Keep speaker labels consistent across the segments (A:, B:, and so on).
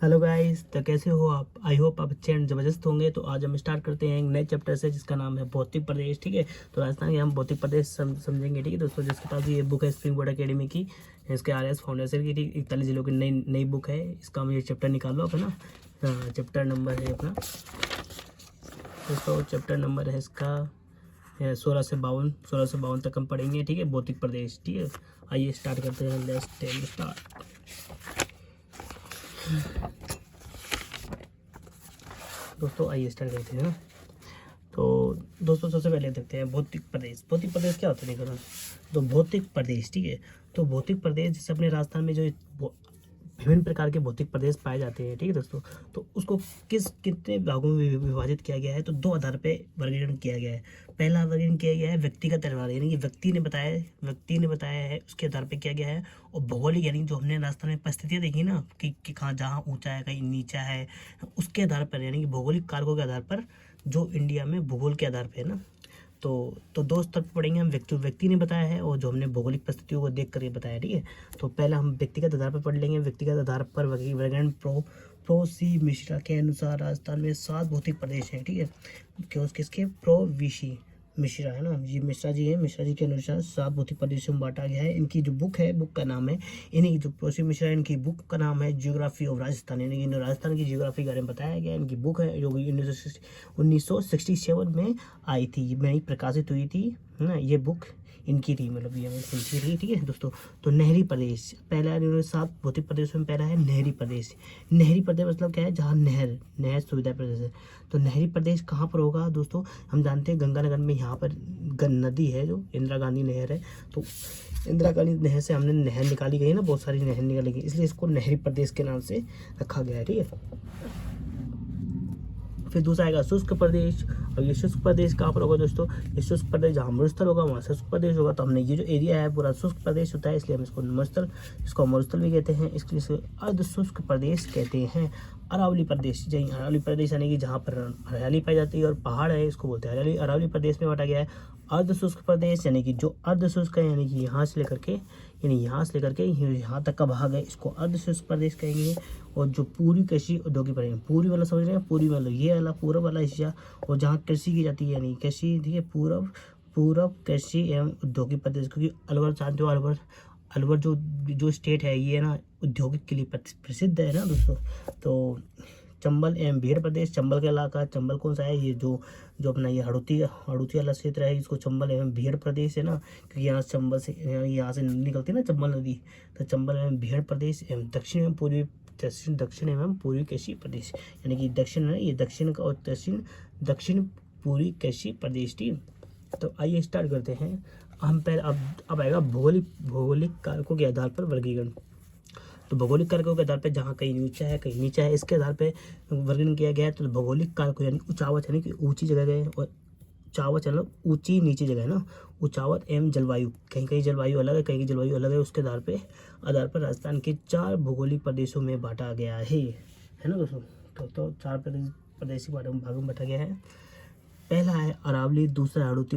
A: Hello guys, तो कैसे हो आप? आई होप आप अच्छे एंड ज़बरदस्त होंगे। तो आज हम स्टार्ट करते हैं एक नए चैप्टर से जिसका नाम है भौतिक प्रदेश। ठीक है, तो राजस्थान के हम भौतिक प्रदेश समझेंगे। ठीक है दोस्तों, जिसके पास ये बुक है स्प्रिंग बोर्ड अकेडमी की, इसके RS फाउंडेशन की 41 जिलों की नई नई बुक है। इसका हम ये चैप्टर निकालो अपना। चैप्टर नंबर है अपना दोस्तों, चैप्टर नंबर है इसका 16 से 52 तक हम पढ़ेंगे। ठीक है, भौतिक प्रदेश। ठीक है, आइए स्टार्ट करते हैं। Let's start. दोस्तों आइए स्टार्ट करते हैं ना। तो दोस्तों सबसे पहले देखते हैं भौतिक प्रदेश। भौतिक प्रदेश क्या होता है नहीं, तो भौतिक प्रदेश, ठीक है, तो भौतिक प्रदेश जैसे अपने राजस्थान में जो विभिन्न प्रकार के भौतिक प्रदेश पाए जाते हैं। ठीक है दोस्तों, तो उसको कितने भागों में विभाजित किया गया है, तो दो आधार पे वर्गीकरण किया गया है। पहला वर्गीकरण किया गया है व्यक्तिगत आधार, यानी कि व्यक्ति ने बताया है, उसके आधार पे किया गया है। और भौगोलिक, यानी जो हमने राजस्थान में परिस्थितियाँ देखी ना कि कहाँ जहाँ ऊंचा है कहीं नीचा है, उसके आधार पर, यानी कि भौगोलिक कारकों के आधार पर, जो इंडिया में भूगोल के आधार पे है ना। तो दो स्तर पर पढ़ेंगे हम। व्यक्ति ने बताया है और जो हमने भौगोलिक परिस्थितियों को देख कर ये बताया। ठीक है, तो पहला हम व्यक्तिगत आधार पर पढ़ लेंगे। व्यक्तिगत आधार पर वर्गीकरण प्रो सी मिश्रा के अनुसार राजस्थान में 7 भौतिक प्रदेश हैं। ठीक है, क्यों किसके? प्रो वीसी मिश्रा है ना, ये मिश्रा जी हैं। मिश्रा जी के अनुसार 7 भौतिक प्रदेशों में बांटा गया है। इनकी जो बुक है, बुक का नाम है, इन्हीं जो प्रोसी मिश्रा, इनकी बुक का नाम है जियोग्राफी ऑफ राजस्थान, यानी कि राजस्थान की जियोग्राफी के बारे में बताया गया। इनकी बुक है जो कि 1967 में आई थी, में प्रकाशित हुई थी, है ना। ये बुक इनकी थी, मतलब ये इनकी थी। ठीक है दोस्तों, तो नहरी प्रदेश पहला, इन्होंने 7 भौतिक प्रदेशों में पहला है नहरी प्रदेश। नहरी प्रदेश मतलब क्या है? जहाँ नहर सुविधा प्रदेश है। तो नहरी प्रदेश कहाँ पर होगा दोस्तों? हम जानते हैं गंगानगर में यहाँ पर नदी है जो इंदिरा गांधी नहर है। तो इंदिरा गांधी नहर से हमने नहर निकाली गई है ना, बहुत सारी नहर निकाली गई, इसलिए इसको नहरी प्रदेश के नाम से रखा गया है। ठीक है, फिर दूसरा आएगा शुष्क प्रदेश। और ये शुष्क प्रदेश कहाँ पर होगा दोस्तों? ये शुष्क प्रदेश जहाँ मरुस्थल होगा वहाँ शुष्क प्रदेश होगा। तो हमने ये जो एरिया है पूरा शुष्क प्रदेश होता है, इसलिए हम इसको मरुस्थल, इसको मरुस्थल भी कहते हैं। इसके लिए अर्ध शुष्क प्रदेश कहते हैं। अरावली प्रदेश, जी अरावली प्रदेश यानी कि जहाँ पर हरियाली पाई जाती है और पहाड़ है, इसको बोलते हैं हरियाली। अरावली प्रदेश में बांटा गया है। अर्ध शुष्क प्रदेश यानी कि जो अर्ध शुष्क है, यानी कि यहाँ से लेकर के यहाँ तक का भाग है, इसको अर्ध शुष्क प्रदेश कहेंगे। और जो पूरी कृषि औद्योगिक प्रदेश, पूरी वाला समझ रहे हैं, पूरी वाला ये वाला पूर्व वाला हिस्सा, और जहाँ कृषि की जाती है, यानी कृषि, ठीक है, पूर्व कृषि एवं औद्योगिक प्रदेश। क्योंकि अलवर जानते हो, अलवर जो स्टेट है ये ना औद्योगिक के लिए प्रसिद्ध है ना दोस्तों। तो चंबल एवं भीड़ प्रदेश, चंबल का इलाका, चंबल कौन सा है? ये जो जो अपना ये हड़ूती वाला क्षेत्र है, इसको चंबल एवं भीड़ प्रदेश है ना, क्योंकि यहाँ चंबल से, यहाँ से निकलती है ना चंबल नदी। तो चंबल एवं भीड़ प्रदेश एवं दक्षिण एवं पूर्वी कृषि प्रदेश, यानी कि दक्षिण है ये, दक्षिण का और दक्षिण पूर्वी कृषि प्रदेश। ठीक, तो आइए स्टार्ट करते हैं। हम पहले अब आएगा भौगोलिक कारकों के आधार पर वर्गीकरण। तो भौगोलिक कारकों के आधार पर जहाँ कहीं ऊंचा है कहीं नीचा है, इसके आधार पर वर्गीकरण किया गया है। तो भौगोलिक कारकों यानी ऊंचावत, यानी कि ऊंची जगह है, और चावत मतलब ऊंची नीची जगह है ना, ऊंचावत एवं जलवायु, कहीं कहीं जलवायु अलग है, कहीं की जलवायु अलग है, उसके आधार पर राजस्थान के 4 भौगोलिक प्रदेशों में बांटा गया है ना दोस्तों। तो 4 प्रदेशी भागों में बांटा गया है। पहला है अरावली, दूसरा हड़ूती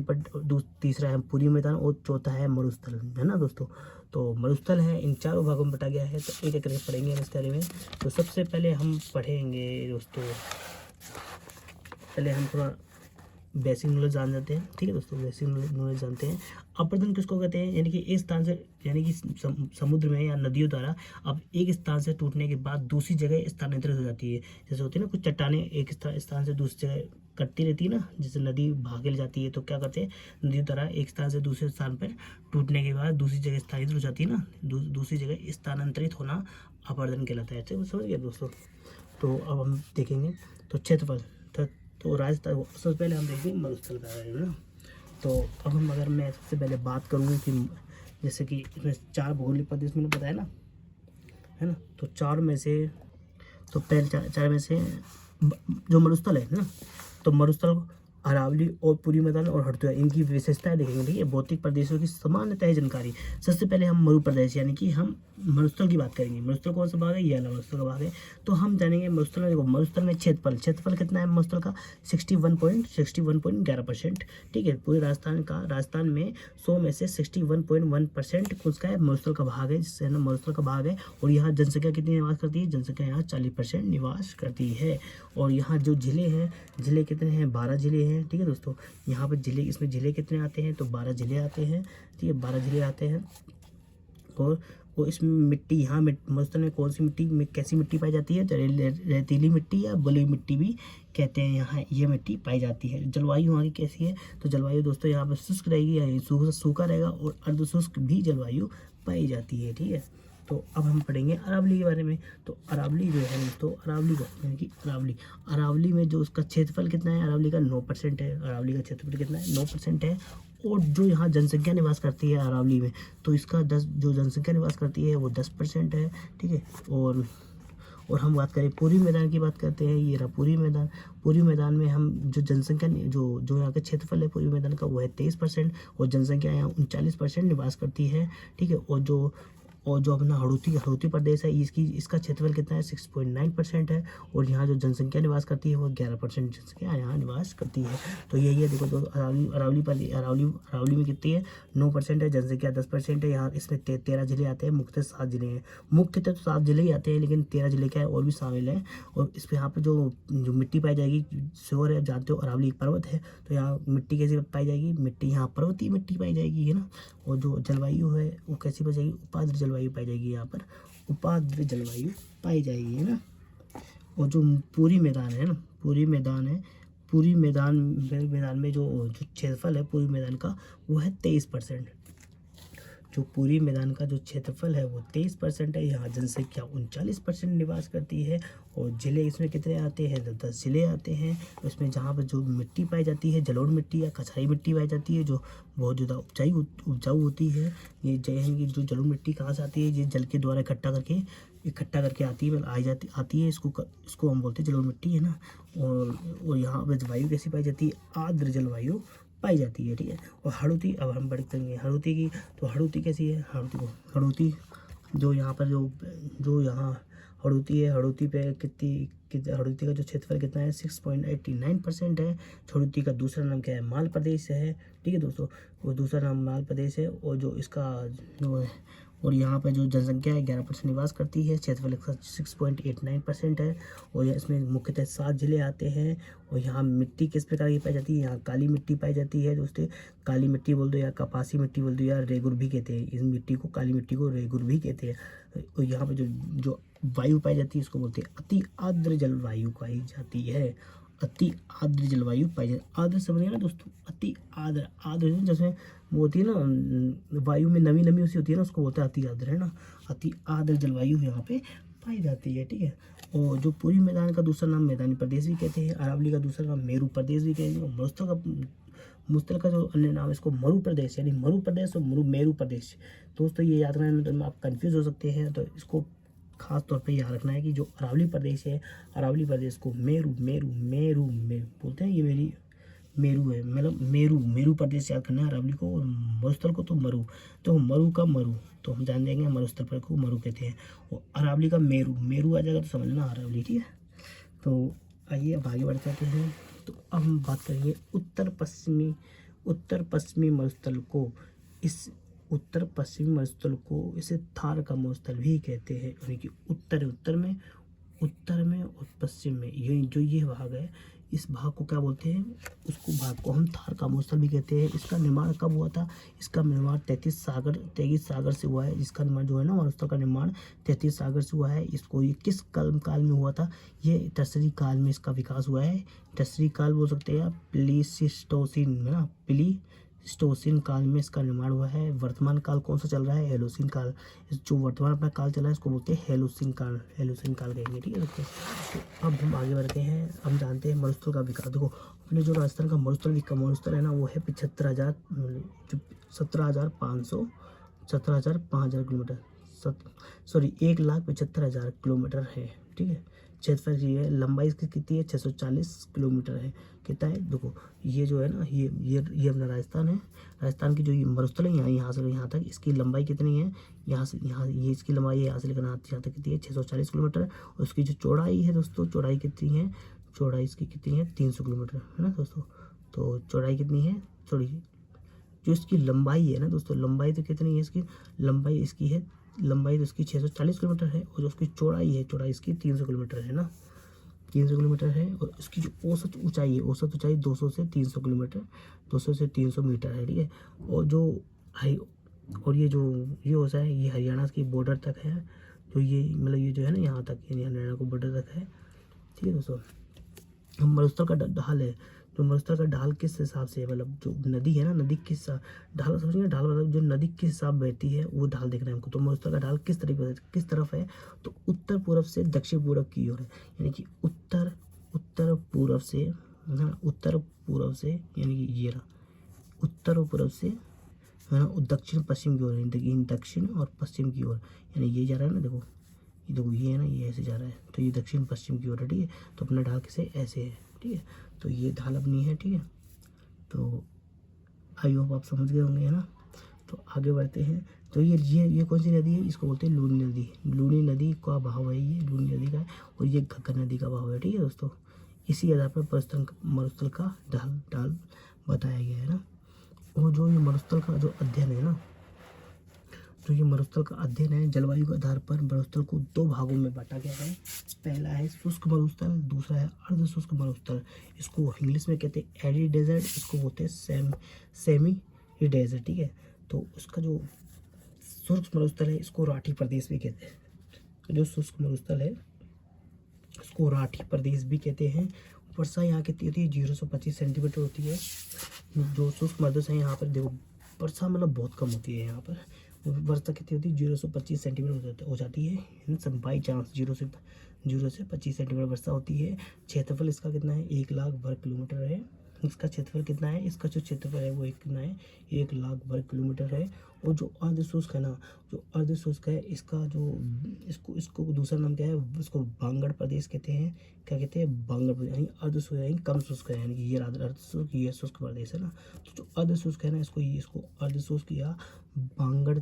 A: तीसरा है पूरी मैदान, और चौथा है मरुस्थल, है ना दोस्तों। तो मरुस्थल है, इन 4 भागों में बटा गया है। तो एक एक करके पढ़ेंगे हम इसके बारे में। तो सबसे पहले हम पढ़ेंगे दोस्तों, पहले हम थोड़ा बेसिक नॉलेज जान जाते हैं। ठीक है दोस्तों, बेसिक नॉलेज जानते हैं। अपरदन किसको कहते हैं? यानी कि इस स्थान से, यानी कि समुद्र में या नदियों द्वारा अब एक स्थान से टूटने के बाद दूसरी जगह स्थानांतरित हो जाती है। जैसे होती है ना कुछ चट्टानें एक स्थान से दूसरी जगह कटती रहती है ना, जैसे नदी भागे जाती है, तो क्या करते हैं, नदियों द्वारा एक स्थान से दूसरे स्थान पर टूटने के बाद दूसरी जगह स्थानांतरित हो जाती है ना, दूसरी जगह स्थानांतरित होना अपरदन कहलाता है। समझ गए दोस्तों। तो अब हम देखेंगे तो क्षेत्रफल, तो राजस्थान सबसे पहले हम देखेंगे मरुस्थल का है ना। तो अब मैं सबसे पहले बात करूँगी कि जैसे कि इसमें 4 भौगोलिक प्रदेश मैंने बताया ना, है ना। तो 4 में से, तो पहले 4 में से जो मरुस्थल है ना, तो मरुस्थल अरावली और पुरी मैदान और हरदोई इनकी विशेषताएं देखेंगे। ठीक है, भौतिक प्रदेशों की सामान्यतः जानकारी। सबसे पहले हम मरु प्रदेश यानी कि हम मरुस्थल की बात करेंगे। मरुस्थल कौन सा भाग है? ये वाला मरुस्थल का भाग है। तो हम जानेंगे मरुस्थल में। देखो मरुस्थल में क्षेत्रफल कितना है मरुस्थल का? 61.11%। ठीक है, पूरे राजस्थान में 100 में से 61.1% उसका है मरुस्थल का भाग है, जिससे ना मरुस्थल का भाग है। और यहाँ जनसंख्या कितनी निवास करती है? जनसंख्या यहाँ 40% निवास करती है। और यहाँ जो जिले हैं, जिले कितने हैं? 12 जिले हैं। ठीक है दोस्तों, यहाँ पर जिले, इसमें जिले कितने आते हैं? तो 12 जिले आते हैं। ठीक है, 12 जिले आते हैं। और इसमें मिट्टी, यहाँ मरुस्थल में कौन सी मिट्टी, कैसी मिट्टी पाई जाती है? तो रेतीली मिट्टी या बलुई मिट्टी भी कहते हैं, यहाँ ये मिट्टी पाई जाती है। जलवायु वहाँ की कैसी है? तो जलवायु दोस्तों यहाँ पर शुष्क रहेगी, यानी सूखा रहेगा, और अर्धशुष्क भी जलवायु पाई जाती है। ठीक है, तो अब हम पढ़ेंगे अरावली के बारे में। तो अरावली जो है दोस्तों, अरावली को यानी कि अरावली में जो उसका क्षेत्रफल कितना है? अरावली का 9% है। अरावली का क्षेत्रफल कितना है? 9% है। और जो यहाँ जनसंख्या निवास करती है अरावली में, तो इसका जो जनसंख्या निवास करती है वो 10% है। ठीक है, और हम बात करें पूरी मैदान की, बात करते हैं। ये रहा पूरी मैदान में हम जो जनसंख्या जो यहाँ का क्षेत्रफल है पूरी मैदान का, वो है 23%। और जनसंख्या यहाँ 39% निवास करती है। ठीक है, और जो अपना हड़ौती प्रदेश है, इसका क्षेत्रफल कितना है? 6.9% है। और यहाँ जो जनसंख्या निवास करती है वो 11% जनसंख्या यहाँ निवास करती है। तो यही है। देखो तो अरावली में कितनी है? 9% है। जनसंख्या 10% है। यहाँ इसमें 13 जिले आते हैं। मुख्यतः 7 जिले हैं। मुख्यतः तो 7 जिले ही आते हैं, लेकिन 13 जिले क्या है और भी शामिल है। और इस पर यहाँ पर जो मिट्टी पाई जाएगी, श्योर है, जानते हो अरावली एक पर्वत है, तो यहाँ मिट्टी कैसी पाई जाएगी? मिट्टी यहाँ पर्वतीय मिट्टी पाई जाएगी, है ना। और जो जलवायु है वो कैसी पाई जाएगी? उपाद्र जलवायु पाई जाएगी। यहाँ पर उपाद्र जलवायु पाई जाएगी, है ना। और जो पूरी मैदान है ना, पूरी मैदान में जो क्षेत्रफल है पूरी मैदान का, वो है 23%। जो पूरी मैदान का जो क्षेत्रफल है वो 23% है। यहाँ जनसंख्या 39% निवास करती है। और जिले इसमें कितने आते हैं? तो 10 जिले आते हैं। उसमें जहाँ पर जो मिट्टी पाई जाती है, जलोढ़ मिट्टी या कछाई मिट्टी पाई जाती है, जो बहुत ज़्यादा उपजाऊ होती है। ये जो जलोढ़ मिट्टी कहाँ से आती है? ये जल के द्वारा इकट्ठा करके आती है, आती है। इसको हम बोलते हैं जलोढ़ मिट्टी, है ना। और यहाँ पर जलवायु कैसी पाई जाती है? आर्द्र जलवायु पाई जाती है। ठीक है, और हड़ौती, अब हम बात करेंगे हड़ौती की। तो हड़ौती कैसी है? हड़ौती जो यहाँ पर जो यहाँ हड़ौती है, हड़ौती पे हड़ौती का जो क्षेत्रफल कितना है? 6.89% है। हड़ौती का दूसरा नाम क्या है? माल प्रदेश है। ठीक है दोस्तों, वो दूसरा नाम माल प्रदेश है। और जो इसका जो है, और यहाँ पर जो जनसंख्या है 11% निवास करती है। क्षेत्रफल 6.89% है। और इसमें मुख्यतः 7 जिले आते हैं। और यहाँ मिट्टी किस प्रकार की पाई जाती है? यहाँ काली मिट्टी पाई जाती है दोस्तों। काली मिट्टी बोल दो या कपासी मिट्टी बोल दो या रेगुर भी कहते हैं। इस मिट्टी को, काली मिट्टी को रेगुर भी कहते हैं। और यहाँ पर जो वायु पाई जाती है उसको बोलते हैं अति आर्द्र जलवायु पाई जाती है। अति आर्द्र जलवायु पाई जाती है। आर्द्र समझिए ना दोस्तों, अति आर्द्र जैसे वो होती है ना, वायु में नमी उसी होती है ना, उसको बोलते हैं अति आर्द्र, है ना। अति आर्द्र जलवायु यहाँ पे पाई जाती है। ठीक है, और जो पूरी मैदान का दूसरा नाम मैदानी प्रदेश भी कहते हैं। अरावली का दूसरा नाम मेरू प्रदेश भी कहते हैं। मरुस्थल का जो अन्य नाम है इसको मरु प्रदेश, यानी मरु प्रदेश और मेरू प्रदेश। दोस्तों ये याद रखना, तो आप कंफ्यूज हो सकते हैं, तो इसको खास तौर पे याद रखना है कि जो अरावली प्रदेश है, अरावली प्रदेश को मेरू बोलते हैं। ये मेरी मेरू है, मतलब मेरू प्रदेश याद करना है अरावली को। और मरुस्थल को तो मरु का मरु, तो हम जान जाएंगे मरुस्थल पर को मरु कहते हैं। और अरावली का मेरू आ जाएगा तो समझना अरावली। ठीक है, तो आइए अब आगे बढ़ जाते हैं। तो अब हम बात करेंगे उत्तर पश्चिमी मरुस्थल को। इस उत्तर पश्चिमी मरुस्थल को इसे थार का मरुस्थल भी कहते हैं, यानी कि उत्तर में और पश्चिम में ये भाग है, इस भाग को क्या बोलते हैं? उसको भाग को हम थार का मरुस्थल भी कहते हैं। इसका निर्माण कब हुआ था? इसका निर्माण 33 सागर से हुआ है। इसका निर्माण जो है ना, मरुस्थल का निर्माण 33 सागर से हुआ है। इसको ये किस काल में हुआ था? ये टर्सरी काल में इसका विकास हुआ है। टर्सरी काल बोल सकते हैं आप, प्लीस्टोसीन, है ना, प्लीस्टोसीन काल में इसका निर्माण हुआ है। वर्तमान काल कौन सा चल रहा है? हेलोसीन काल। जो वर्तमान अपना काल चल रहा है इसको बोलते हैं हेलोसीन काल कहेंगे। ठीक है दोस्तों, तो अब हम आगे बढ़ते हैं। हम जानते हैं मरुस्थल का विकास। देखो अपने जो राजस्थान का मरुस्थल है ना, वो है 17,500 किलोमीटर, 1,75,000 किलोमीटर है। ठीक है, क्षेत्रफल की है, लंबाई इसकी कितनी है 640 किलोमीटर है। कितना है देखो, ये जो है ना ये अपना राजस्थान है। राजस्थान की जो ये मरुस्थल है यहाँ से यहाँ तक, इसकी लंबाई कितनी है, यहाँ से यहाँ ये इसकी लंबाई है, यहाँ से लेकर यहाँ तक कितनी है 640 किलोमीटर। और उसकी जो चौड़ाई है दोस्तों, चौड़ाई कितनी है, चौड़ाई इसकी कितनी है 300 किलोमीटर है ना दोस्तों। तो चौड़ाई कितनी है, चौड़ी जो इसकी लंबाई है ना दोस्तों, लंबाई तो कितनी है इसकी, लंबाई इसकी है, लंबाई तो इसकी 640 किलोमीटर है। और जो उसकी चौड़ाई है, चौड़ाई इसकी 300 किलोमीटर है ना, 300 किलोमीटर है। और इसकी जो औसत ऊंचाई है, औसत ऊंचाई 200 से 300 किलोमीटर, 200 से 300 मीटर है, ठीक है। और जो हाई और ये जो ये होता है, ये हरियाणा की बॉर्डर तक है। तो ये मतलब ये जो है ना यहाँ तक, यानी हरियाणा को बॉर्डर तक है, ठीक है दोस्तों। मरुस्थल का ढाल है, जो मरुस्थल का ढाल किस हिसाब से, मतलब जो नदी है ना, नदी किस ढाल समझिए, ढाल मतलब जो नदी किस हिसाब बहती है वो ढाल देखना है हमको। तो मरुस्थल का ढाल किस तरीके से किस तरफ है, तो उत्तर पूर्व से दक्षिण पूर्व की ओर है। यानी कि उत्तर पूर्व से है ना, उत्तर पूर्व से यानी कि ये रहा, उत्तर और पूर्व से है ना, दक्षिण पश्चिम की ओर है, दक्षिण और पश्चिम की ओर, यानी ये जा रहा है ना, देखो ये देखो ये है ना, ये ऐसे जा रहा है, तो ये दक्षिण पश्चिम की ओर है, ठीक है। तो अपना ढाल किसे ऐसे है, ठीक है। तो ये ढाल अपनी है, ठीक है। तो आई होप आप समझ गए होंगे, है ना। तो आगे बढ़ते हैं। तो ये कौन सी नदी है, इसको बोलते हैं लूनी नदी। लूनी नदी का बहाव है, ये लूनी नदी का है। और ये घग्गर नदी का बहाव है, ठीक है दोस्तों। इसी आधार पर मरुस्थल का ढाल बताया गया है ना। और जो ये मरुस्थल का जो अध्ययन है ना, जो ये मरुस्थल का अध्ययन है, जलवायु के आधार पर मरुस्थल को 2 भागों में बांटा गया है। पहला है शुष्क मरुस्थल, दूसरा है अर्ध शुष्क मरुस्थल। इसको इंग्लिश में कहते हैं एरिड डेजर्ट, इसको बोलते हैं सेमी डेजर्ट, ठीक है। तो उसका जो शुष्क मरुस्थल है, इसको राठी प्रदेश भी कहते हैं। तो जो शुष्क मरुस्थल है, इसको राठी प्रदेश भी कहते हैं। वर्षा यहाँ कितनी होती है, 0 से 25 सेंटीमीटर होती है। जो शुष्क मरुस्थल है, यहाँ पर देखो वर्षा मतलब बहुत कम होती है। यहाँ पर वर्षा कितनी होती है, 0 से 25 सेंटीमीटर हो जाती है। सब बाई चांस 0 से 25 सेंटीमीटर वर्षा होती है। क्षेत्रफल इसका कितना है, 1 लाख वर्ग किलोमीटर है। इसका क्षेत्रफल कितना है, इसका जो क्षेत्रफल है वो कितना है, 1 लाख वर्ग किलोमीटर है। और जो अर्ध शुष्क है ना, जो अर्ध शुष्क है, इसका जो इसको दूसरा नाम क्या है, इसको बांगड़ प्रदेश कहते हैं। क्या कहते हैं, बांगड़ प्रदेश, यानी अर्ध शुष्क यानी कम शुष्क है, यानी कि ये अर्ध शुष्क, ये शुष्क प्रदेश है ना। तो जो अर्ध शुष्क है ना, इसको अर्ध शुष्क या बांगड़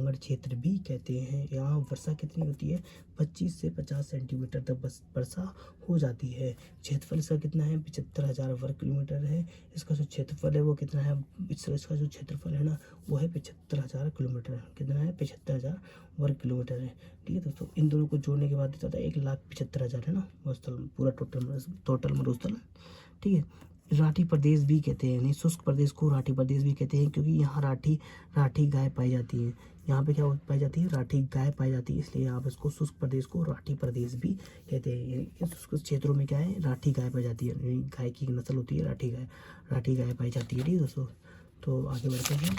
A: क्षेत्र भी कहते हैं। यहाँ वर्षा कितनी होती है, 25 से 50 सेंटीमीटर तक वर्षा हो जाती है। क्षेत्रफल इसका कितना है, 75,000 वर्ग किलोमीटर है। इसका जो क्षेत्रफल है वो कितना है, इसका जो क्षेत्रफल है ना वो है 75,000 किलोमीटर। कितना है, 75,000 वर्ग किलोमीटर है, ठीक है दोस्तों। इन दोनों को जोड़ने के बाद देता था 1,75,000 है ना मरुस्थल, पूरा टोटल मरुस्थल, ठीक है। राठी प्रदेश भी कहते हैं, यानी शुष्क प्रदेश को राठी प्रदेश भी कहते हैं, क्योंकि यहाँ राठी गाय पाई जाती है। यहाँ पे क्या पाई जाती है, राठी गाय पाई जाती है, इसलिए यहाँ पे इसको शुष्क प्रदेश को राठी प्रदेश भी कहते हैं। यानी शुष्क क्षेत्रों में क्या है, राठी गाय पाई जाती है, यानी गाय की नस्ल होती है राठी गाय पाई जाती है, ठीक है दोस्तों। तो आगे बढ़ते हैं।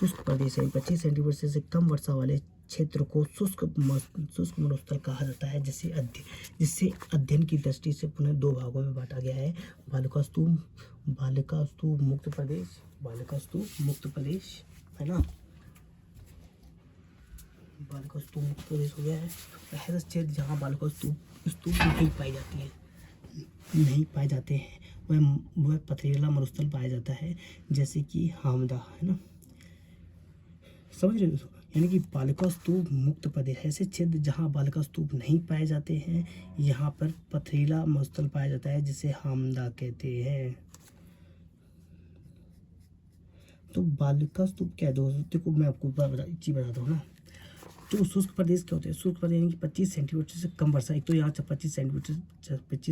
A: शुष्क प्रदेश है, 25 सेंटीमीटर से कम वर्षा वाले क्षेत्र को शुष्क मरुस्थल कहा जाता है, जिससे अध्ययन की दृष्टि से पुनः 2 भागों में बांटा गया है। बालिका स्तूप मुक्त प्रदेश है ना, बालिका स्तूप मुक्त प्रदेश हो गया है। ऐसा क्षेत्र जहाँ बालिका स्तूप नहीं पाए जाते हैं, वह पथरीला मरुस्थल पाया जाता है, जैसे कि हामदा है ना, समझ रहे हो। यानी कि बालिका स्तूप मुक्त प्रदेश, ऐसे क्षेत्र जहाँ बालिका स्तूप नहीं पाए जाते हैं, यहाँ पर पथरीला मरुस्थल पाया जाता है, जिसे हामदा कहते हैं। तो बालिका स्तूप क्या है दोस्तों, देखो मैं आपको एक चीज़ बताता हूँ ना। जो शुष्क प्रदेश क्या होते हैं, शुष्क प्रदेश यानी कि 25 सेंटीमीटर से कम वर्षा, एक तो यहाँ 25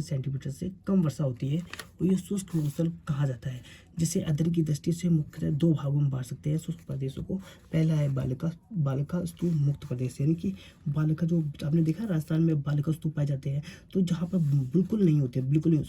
A: सेंटीमीटर से कम वर्षा होती है, और ये शुष्क मरुस्थल कहा जाता है, जिसे अध्ययन की दृष्टि से मुख्यतः 2 भागों में बांट सकते हैं शुष्क प्रदेशों को। पहला है बालिका स्तूप मुक्त प्रदेश, यानी कि बालिका, जो आपने देखा राजस्थान में बालिका स्तूप पाए जाते हैं, तो जहाँ पर बिल्कुल नहीं होते, बिल्कुल नहीं,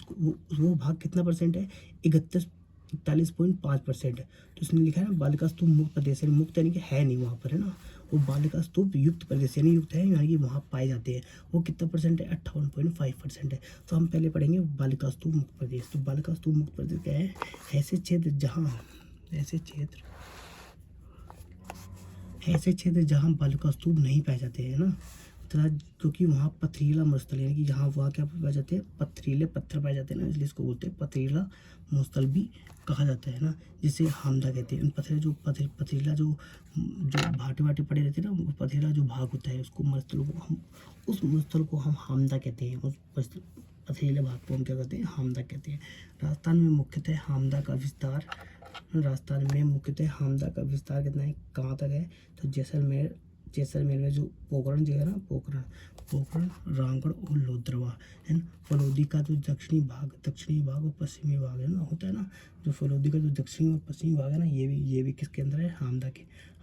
A: वो भाग कितना परसेंट है, 41.5% है। तो इसने लिखा है ना बालिका स्तूप मुक्त प्रदेश, यानी मुक्त यानी कि है नहीं वहाँ पर, है ना। वो बालिका स्तूप युक्त प्रदेश यानी युक्त है, यानी कि वहाँ पाए जाते हैं। वो कितना परसेंट है, 58.5% है। तो हम पहले पढ़ेंगे बालिका स्तूप मुक्त प्रदेश। तो बालिका स्तूप मुक्त प्रदेश क्या है, ऐसे क्षेत्र जहाँ बालिका स्तूप नहीं पाए जाते हैं ना, तथा क्योंकि वहाँ पथरीला मरुस्थल यानी कि जहाँ वहाँ क्या पाए जाते हैं, पथरीले पत्थर पाए जाते हैं ना, इसलिए इसको बोलते हैं पथरीला मरुस्थल भी कहा जाता है ना, जिसे हामदा कहते हैं। पथरीला जो भाटे वाटे पड़े रहते हैं ना, पथरीला जो भाग होता है उसको मरुस्थल को हम उस मरुस्थल को हम हामदा कहते हैं। उस पथरीले भाग को हम क्या कहते हैं, हामदा कहते हैं। राजस्थान में मुख्यतः हामदा का विस्तार कितना है, कहाँ तक है, तो जैसलमेर में जो पोखरण जो है ना, पोखरण रामगढ़ और लोहद्रवा है ना। फलोदी का जो दक्षिणी भाग और पश्चिमी भाग है ना, होता है ना, जो फलोदी का जो दक्षिणी और पश्चिमी भाग है ना, ये भी किसके अंदर है,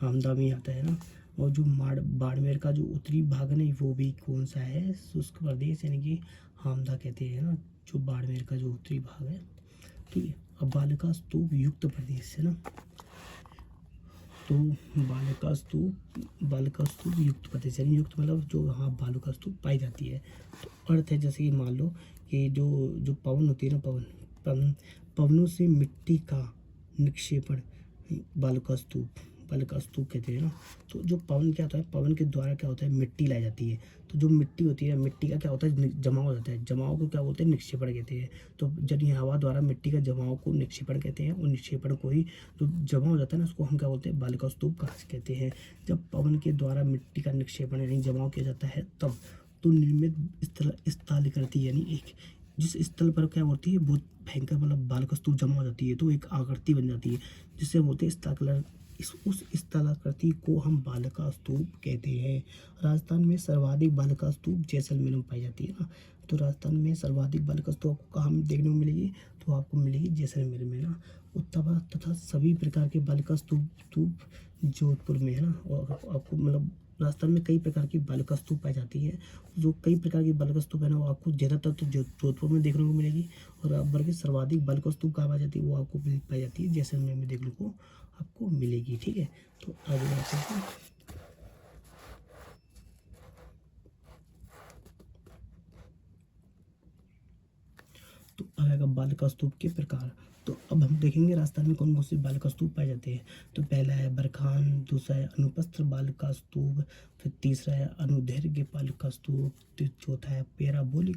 A: हामदा में आता है ना। और जो बाड़मेर का जो उत्तरी भाग है ना, वो भी कौन सा है, शुष्क प्रदेश यानी कि हामदा कहते हैं ना, जो बाड़मेर का जो उत्तरी भाग है। ठीक है, अब बालिका स्तूप युक्त प्रदेश है ना, तो बालिका स्तूप युक्त प्रदेश यानी युक्त मतलब जो यहाँ बालिका स्तूप पाई जाती है। तो अर्थ है जैसे कि मान लो कि जो पवन होती है ना, पवनों से मिट्टी का निक्षेपण बालिका स्तूप कहते हैं ना। तो जो पवन क्या होता है, पवन के द्वारा क्या होता है, मिट्टी लाई जाती है। तो जो मिट्टी होती है, मिट्टी का क्या होता है, जमाव हो जाता है, जमाव को क्या बोलते हैं, निक्षेपण कहते हैं। तो जब ये हवा द्वारा मिट्टी का जमाव को निक्षेपण कहते हैं, और निक्षेपण को ही जो जमा हो जाता है ना, उसको हम क्या बोलते हैं, बालिका स्तूप कहते हैं। जब पवन के द्वारा मिट्टी का निक्षेपण यानी जमाव किया जाता है तब तो निर्मित स्थलाकृति यानी एक जिस स्थल पर क्या होती है, बहुत भयंकर मतलब बालिका स्तूप जमा हो जाती है, तो एक आकृति बन जाती है, जिससे हम बोलते हैं उस स्थलाकृति को हम बालिका स्तूप कहते हैं। राजस्थान में सर्वाधिक बालिका स्तूप जैसलमेर में पाई जाती है ना। तो राजस्थान में सर्वाधिक बालिका स्तूप आपको कहाँ देखने को मिलेगी, तो आपको मिलेगी जैसलमेर में ना। उत्तरा तथा सभी प्रकार के बालिका स्तूप जोधपुर में है ना। और आपको मतलब राजस्थान में कई प्रकार की बालिका स्तूप पाई जाती है। जो कई प्रकार की बालिका स्तूप है ना, वो आपको ज़्यादातर तो जोधपुर में देखने को मिलेगी। और बल्कि सर्वाधिक बालिका स्तूप कहाँ पाई जाती है, वो आपको पाई जाती है जैसलमेर में देखने को आपको मिलेगी। ठीक है, तो आगे बढ़ते हैं। तो आएगा बालिका स्तूप के प्रकार। तो अब हम देखेंगे राजस्थान में कौन कौन से बालिका स्तूप पाए जाते हैं। तो पहला है बरखान, दूसरा है अनुपस्थ बालिका स्तूप, फिर तीसरा है अनुदैर्घ्य बालिका स्तूप, चौथा है पैराबोलिक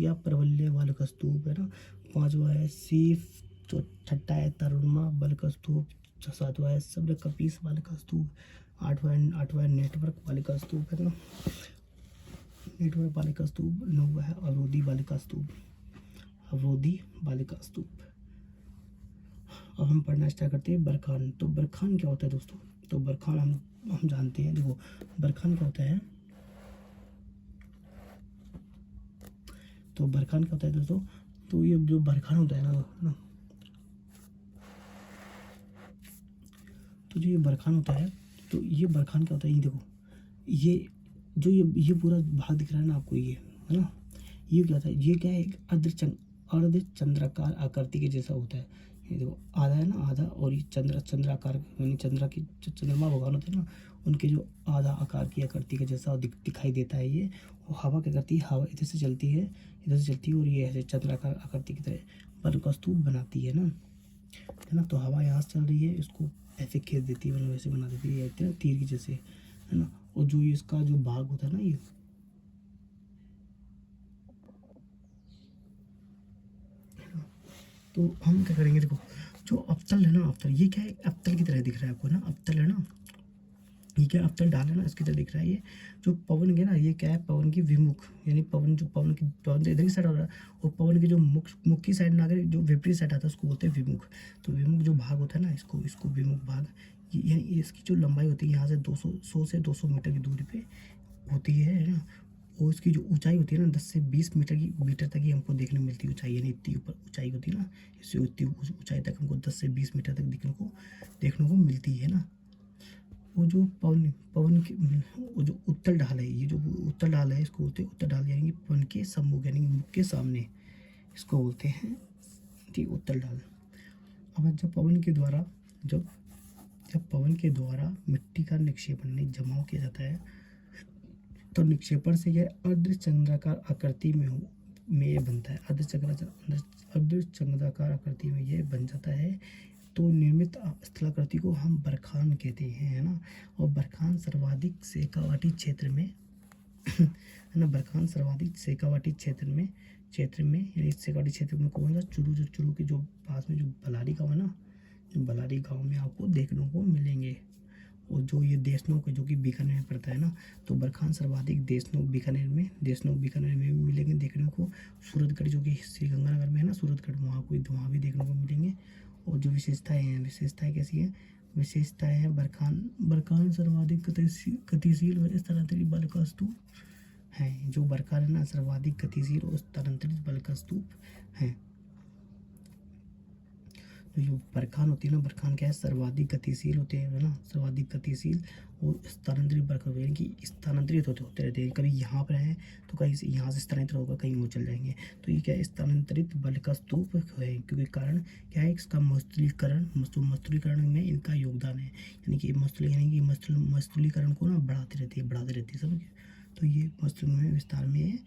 A: या परवलय बालिका स्तूप है ना, पांचवा है सीफ, छठा है तरुणमा बालिका स्तूप, सातवां है सब्र कपीस बालिका स्तूप, आठवां है नेटवर्क बालिका स्तूप है ना, नौवां है अवरोधी बालिका स्तूप। अब हम पढ़ना स्टार्ट करते हैं बरखान। तो बरखान क्या होता है दोस्तों, तो बरखान हम जानते हैं। देखो बरखान क्या होता है, तो बरखान क्या होता है दोस्तों, तो ये जो बरखान होता है ना, तो जो ये बरखान होता है, तो ये बरखान क्या होता है, ये देखो ये पूरा भाग दिख रहा है ना आपको, ये है ना, ये क्या होता है, ये क्या है, एक अर्धचंद्राकार आकृति के जैसा होता है। ये देखो आधा है ना, आधा, और ये चंद्राकार यानी चंद्रमा भगवान होते हैं ना, उनके जो आधा आकार की आकृति के जैसा दिखाई देता है ये। और हवा क्या करती है, हवा इधर से चलती है और ये ऐसे चंद्राकार आकृति की तरह बालिका स्तूप बनाती है ना। तो हवा यहाँ से चल रही है, इसको ऐसे खींच देती है, मतलब वैसे बना देती है ना, तीर की जैसे, है ना। और जो इसका जो भाग होता है ना, ये तो हम क्या करेंगे, देखो जो अवतल है ना, अवतल ये क्या है, अवतल की तरह दिख रहा है आपको ना, अवतल है ना, ये क्या अवतल ढाल है ना, इसकी तरह दिख रहा है। ये जो पवन के ना, ये क्या है, पवन की विमुख यानी पवन तो इधर की साइड हो रहा है, और पवन की जो मुख की साइड ना आकर जो विपरीत साइड आता है उसको बोलते हैं विमुख। तो विमुख जो भाग होता है ना, इसको विमुख भाग, यानी इसकी जो लंबाई होती है यहाँ से 100 से 200 मीटर की दूरी पे होती है ना। और इसकी जो ऊंचाई होती है ना, 10 से 20 मीटर तक ही हमको देखने को मिलती है ऊंचाई, यानी इतनी ऊपर ऊंचाई होती है ना, इससे इतनी ऊंचाई तक हमको 10 से 20 मीटर तक देखने को मिलती है ना। वो जो पवन की वो जो उत्तल ढाल है, ये जो उत्तल ढाल है, इसको बोलते हैं उत्तल ढाल, यानी पवन के सम्मुख यानी मुख के सामने, इसको बोलते हैं ठीक उत्तल ढाल। अब जब पवन के द्वारा मिट्टी का निक्षेपण नहीं जमाव किया जाता है, तो निक्षेपण से यह अर्धचंद्राकार आकृति में यह बनता है, अर्धचंद्राकार आकृति में यह बन जाता है। तो निर्मित स्थलाकृति को हम बरखान कहते हैं, है ना। और बरखान सर्वाधिक शेखावाटी क्षेत्र में है ना, बरखान सर्वाधिक शेखावाटी क्षेत्र में यानी शेखावाटी क्षेत्र में कौन सा, चुरू के जो पास में जो बलारी गाँव है ना, जो बलारी गाँव में आपको देखने को मिलेंगे। और जो ये देशनोक जो कि बीकानेर में पड़ता है ना, तो बरखान सर्वाधिक देशनोक बीकानेर में भी मिलेंगे देखने को। सूरतगढ़ जो कि श्री गंगानगर में है ना, सूरतगढ़, वहाँ भी देखने को मिलेंगे। और जो विशेषताएं कैसी हैं, विशेषताएं हैं बरखान सर्वाधिक गतिशील व स्थानांतरित बल का स्तूप है। जो बरखान है ना, सर्वाधिक गतिशील और स्थानांतरित बल का स्तूप है। तो जो बरखान होती है ना, बरखान क्या है, सर्वाधिक गतिशील होते हैं ना, सर्वाधिक गतिशील और स्थानांतरित बरखान यानी कि स्थानांतरित होते रहते हैं। कभी यहाँ पर है तो कहीं से यहाँ से स्थानांतरित होगा, कहीं वो चल जाएंगे। तो ये क्या है, स्थानांतरित बल का स्तूप है, क्योंकि कारण क्या है, इसका मस्तूलीकरण में इनका योगदान है। यानी कि मस्तूलीकरण को ना बढ़ाते रहती है समझ। तो ये मस्तूल में विस्तार में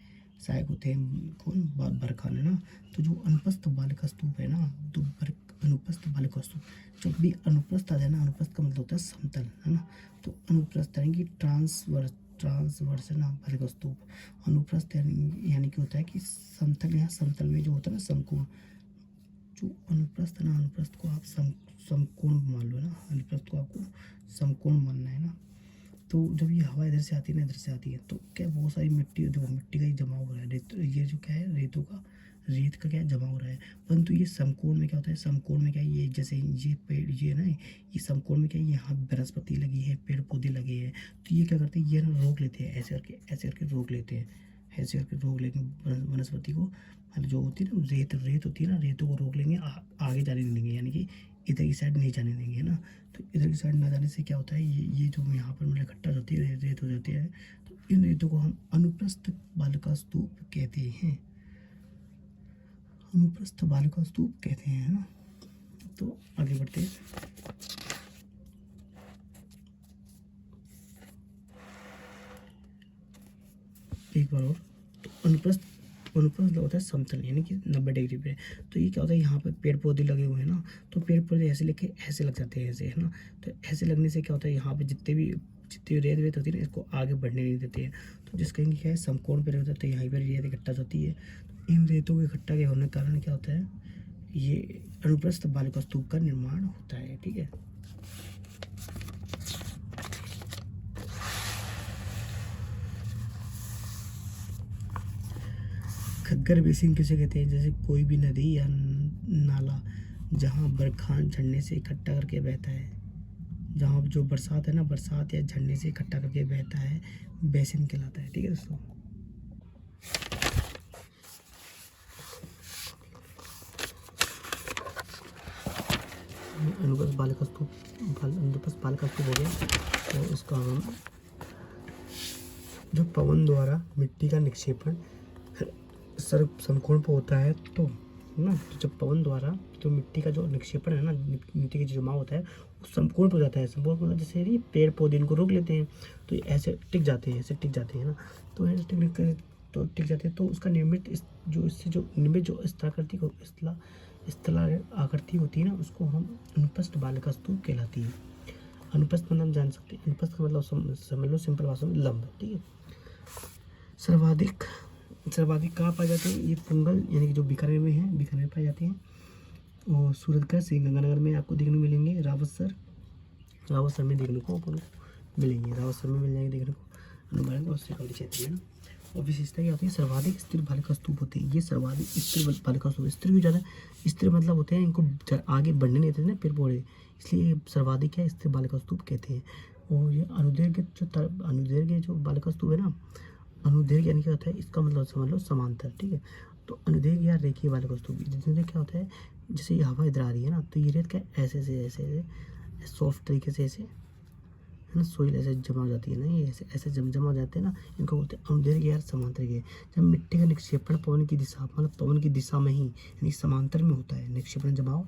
A: सहायक होते हैं कौन, बरखान है ना। तो जो अनुप्रस्थ बालिका स्तूप है ना, तो अनुप्रस्थ बालिका स्तूप, जब भी अनुप्रस्थ आ जाए ना, अनुप्रस्थ का मतलब होता है समतल, है ना। तो अनुप्रस्थ यानी कि ट्रांसवर्स है ना बालिका स्तूप। अनुप्रस्थ यानी कि होता है कि समतल, यहाँ समतल में जो होता है ना समकोण, जो अनुप्रस्थ है ना, अनुप्रस्थ को आप समकोण मान लो ना, अनुप्रस्थ को आपको समकोण मानना है ना। तो जब ये हवा इधर से आती है ना, इधर से आती है, तो क्या बहुत सारी मिट्टी का ही जमा हो रहा है, ये जो क्या है, रेत का क्या जमा हो रहा है। परंतु ये समकोण में क्या होता है, समकोण में क्या है, ये जैसे ये पेड़, ये ना, ये समकोण में क्या है, यहाँ वनस्पति लगी है, पेड़ पौधे लगे हैं, तो ये क्या करते हैं, ये ना रोक लेते हैं, ऐसे करके रोक लेते हैं, वनस्पति को, मतलब जो होती है ना रेत होती है ना, रेतों को रोक लेंगे, आगे जाने नहीं देंगे, यानी कि इधर की साइड नहीं जाने देंगे, है ना। तो इधर की साइड ना जाने से क्या होता है, ये जो यहाँ पर मतलब इकट्ठा होती है, रेत हो जाती है। तो इन रेतों को हम अनुप्रस्थ बालिका स्तूप कहते हैं, अनुप्रस्थ बालिका स्तूप कहते हैं, है ना। तो आगे बढ़ते हैं। एक बार और, तो अनुप्रस्थ होता है समतल, यानी कि 90 डिग्री पे। तो ये क्या होता है, यहाँ पे पेड़ पौधे लगे हुए हैं ना, तो पेड़ पौधे ऐसे लग जाते हैं, ऐसे, है ना। तो ऐसे लगने से क्या होता है, यहाँ पे जितने भी रेत होती है ना, इसको आगे बढ़ने नहीं देते हैं। तो जिसका क्या है, समकोण पे रहता है, तो यहाँ पर रेत इकट्ठा होती है। तो इन रेतों के इकट्ठा के होने के कारण क्या होता है, ये अनुप्रस्थ बालिका स्तूप का निर्माण होता है, ठीक है। घग्गर बेसिन किसे कहते हैं, जैसे कोई भी नदी या नाला जहाँ बरखान झरने से इकट्ठा करके बहता है, जहाँ जो बरसात है ना, बरसात या झरने से इकट्ठा करके बहता है, बेसिन कहलाता है, ठीक है दोस्तों। अनुप्रस्थ बालिका स्तूप हो गया। तो इसका हम जो पवन द्वारा मिट्टी का निक्षेपण सर्व समकोण पर होता है, तो ना, तो जब पवन द्वारा तो मिट्टी का जो निक्षेपण है ना, मिट्टी का जो जमा होता है, वो समकोण पर हो जाता है। समकोण पर जैसे ये पेड़ पौधे इनको रोक लेते हैं, तो ये ऐसे टिक जाते हैं ना। तो ऐसे टिक जाते हैं, तो उसका निर्मित जो स्थला आकृति होती है ना, उसको हम अनुप्रस्थ बालिका स्तूप कहलाती है। अनुप्रस्थ मतलब जान सकते हैं, अनुप्रस्थ का मतलब समझ लो सिंपल भाषा में लंब, ठीक है। सर्वाधिक कहाँ पाए जाते हैं, ये पुंगल यानी कि जो बीकानेर में पाए जाते हैं। और सूरतगढ़ श्री गंगानगर में आपको देखने को मिलेंगे। रावतसर में देखने को मिलेंगे, रावतसर में मिल जाएंगे देखने को, अनुबारक और शेखावाटी क्षेत्र में ना। और विशेषता क्या होती है, सर्वाधिक स्थिर बालिका स्तूप होते हैं। ये सर्वाधिक स्थिर बालिका स्तूप, स्थिर भी ज़्यादा, स्थिर मतलब होते हैं इनको आगे बढ़ने नहीं देते ना पेड़ पौधे, इसलिए सर्वाधिक क्या स्थिर बालिका स्तूप कहते हैं। और ये अनुदैर्घ्य जो बालिका स्तूप है ना, अनुदैर्घ्य यानी क्या होता है, इसका मतलब समझ लो समांतर, ठीक है। तो अनुदैर्घ्य या रेखीय बालिका स्तूप, जिसमें क्या होता है, जैसे ये हवा इधर आ रही है ना, तो ये रेत क्या ऐसे सॉफ्ट तरीके से ऐसे, है ना, सोइल ऐसे जमा हो जाती है ना, ये ऐसे जमा हो जाते हैं ना, इनको बोलते हैं अनुदैर्घ्य या समांतर के। जब मिट्टी का निक्षेपण पवन की दिशा, मतलब पवन की दिशा में ही यानी समांतर में होता है, निक्षेपण जमाव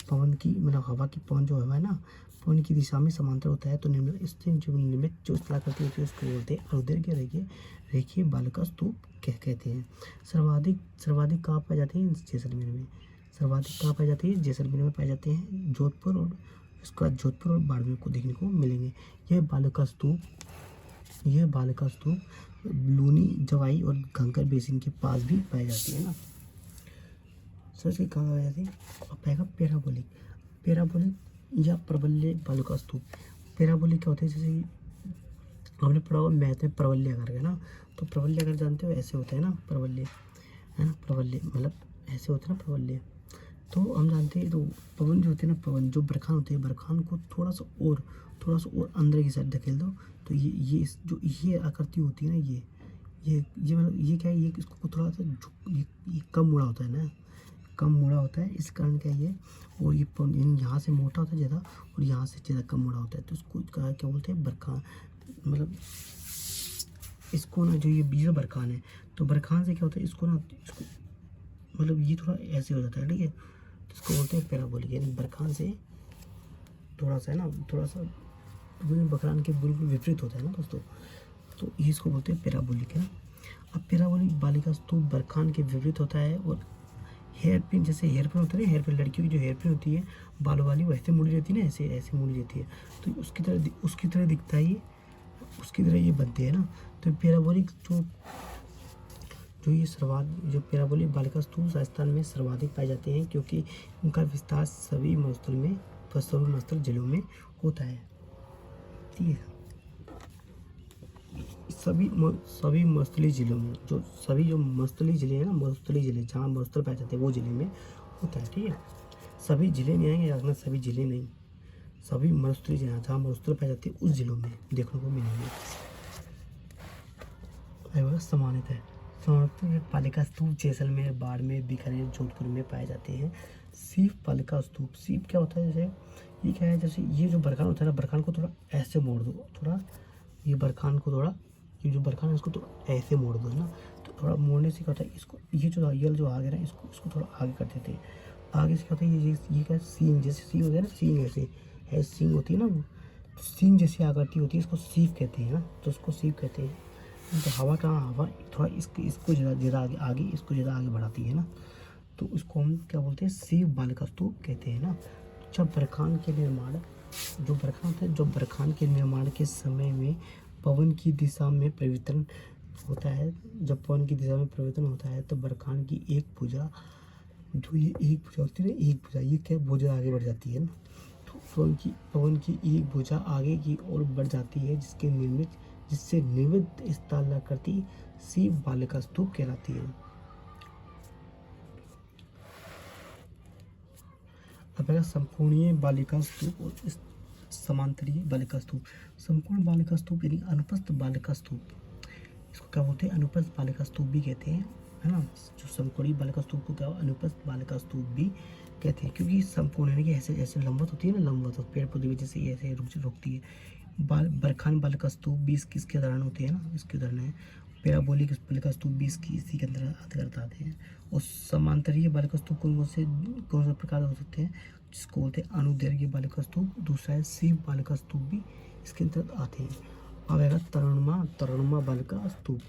A: पवन की, मतलब हवा की, पवन जो हवा है ना, पवन की दिशा में समांतर होता है, तो नियमित जो स्थलाकृति होती है उसको बोलते हैं अनुदैर्घ्य रेखीय बालिका स्तूप कहते हैं। सर्वाधिक कहाँ पाए जाते हैं, जैसलमेर में। सर्वाधिक कहाँ पाई जाती है? जैसलमेर में पाए जाते हैं। जोधपुर और इसके बाद जोधपुर और बाड़मेर को देखने को मिलेंगे। यह बालिका स्तूप लूनी, जवाई और घंकर बेसिन के पास भी पाई जाती है ना। सर से कहाँ पाई जाती है? अब पाएगा पैराबोलिक या प्रबल्य बालिका स्तूप। पैराबोलिक क्या होते हैं? जैसे हमने पढ़ा हुआ मैथ में प्रबल्याकार है ना, तो प्रबल्याकार जानते हो ऐसे होता है ना, प्रबल्य है ना, प्रबल्य मतलब ऐसे होता है ना प्रबल्य। तो हम जानते हैं, तो पवन जो होते हैं ना, पवन जो बरखान होते हैं, बरखान को थोड़ा सा और अंदर की साइड धकेल दो, तो ये आकृति होती है ना, ये मतलब ये क्या है, ये इसको थोड़ा सा ये कम मुड़ा होता है ना, कम मुड़ा होता है, इस कारण क्या है ये, और ये पवन यहाँ से मोटा होता है ज़्यादा और यहाँ से ज़्यादा कम मुड़ा होता है, तो इसको क्या बोलते हैं? बरखान। मतलब इसको ना, जो ये बरखान है, तो बरखान से क्या होता है, इसको मतलब ये थोड़ा ऐसे हो जाता है, ठीक है, तो इसको बोलते हैं पैराबोलिक। यानी बरखान से थोड़ा सा बरखान के बिल्कुल विपरीत होता है ना दोस्तों, तो ये इसको बोलते हैं पैराबोलिक है ना। अब पैराबोलिक बालिका स्तूप बरखान के विपरीत होता है, और हेयर पिन, जैसे हेयर पिन होता है ना, हेयर पिन लड़कियों की जो हेयर पिन होती है बालों वाली, वो ऐसे मुड़ी रहती है ना, ऐसे मुड़ी रहती है, तो उसकी तरह दिखता है ये, उसकी तरह ये बनते हैं ना। तो पैराबोलिक जो पैराबोलिक बालिका स्तूप राजस्थान में सर्वाधिक पाए जाते हैं, क्योंकि उनका विस्तार सभी मरुस्थल जिलों में होता है। ठीक है, सभी मरुस्थलीय जिलों में, जो मरुस्थलीय जिले हैं ना, मरुस्थलीय जिले जहाँ मरुस्थल पाए जाते हैं वो जिले में होता है। ठीक है, सभी जिले नहीं आएंगे राजस्थान, सभी जिले नहीं, सभी मरुस्थलीय जिले जहाँ मरुस्थल पाए जाते हैं उस जिलों में देखने को मिलेंगे। समानता बालिका स्तूप जैसलमेर, बाड़मेर, बीकानेर, जोधपुर में पाए जाते हैं। सीप बालिका स्तूप, सीप क्या होता है? जैसे ये क्या है, जैसे ये जो बरखान होता है ना, बरखान को थोड़ा ऐसे मोड़ दो, ये बरखान को थोड़ा, ये जो बरखान है इसको थोड़ा ऐसे मोड़ दो है ना, तो थोड़ा मोड़ने से क्या होता है, इसको ये जो आगे ना, इसको थोड़ा आगे कर देते हैं। आगे से क्या होता है, ये क्या सींग, जैसे सींग होता है ना, सींग ऐसे सींग होती है ना, वो सींग जैसी आकृति होती है, इसको सीप कहते हैं ना, तो उसको सीप कहते हैं। तो हवा थोड़ा इसको ज़्यादा आगे इसको ज़्यादा आगे बढ़ाती है ना, तो उसको हम क्या बोलते हैं? सीप बालिका स्तूप कहते हैं ना। जब बरखान के निर्माण के समय में पवन की दिशा में परिवर्तन होता है, तो बरखान की एक भुजा, जो ये एक भुजा होती है ना, एक भुजा, ये क्या भुजा आगे बढ़ जाती है ना, तो पवन की एक भुजा आगे की ओर बढ़ जाती है, जिससे निर्मित स्थलाकृति सीप बालिका स्तूप कहलाती है। अब संपूर्णीय बालिका स्तूप और समांतरीय बालिका स्तूप। संपूर्ण बालिका स्तूप यानी अनुपस्थ बालिका स्तूप, इसको क्या बोलते हैं? अनुपस्थ बालिका स्तूप भी कहते हैं, है ना। जो संपूर्णीय बालिका स्तूप को क्या अनुपस्थ बालिका स्तूप भी कहते हैं, क्योंकि संपूर्ण यानी कि ऐसे लंबवत होती है ना, लंबवत पेड़ पौधे जैसे ऐसे रुकती है। बरखान बालिका स्तूप भी इसके उदाहरण होते हैं ना, इसके उदाहरण है। पैराबोलिक बालिका स्तूप भी इसी के अंतर्गत आते हैं। और समांतरीय बालिका स्तूप कौन से प्रकार हो सकते हैं? जिसको बोलते हैं अनुदैर्घ्य बालिका स्तूप, दूसरा है सीप बालिका स्तूप भी इसके अंतर्गत आते हैं। अब आएगा तरुणमा बालिका स्तूप।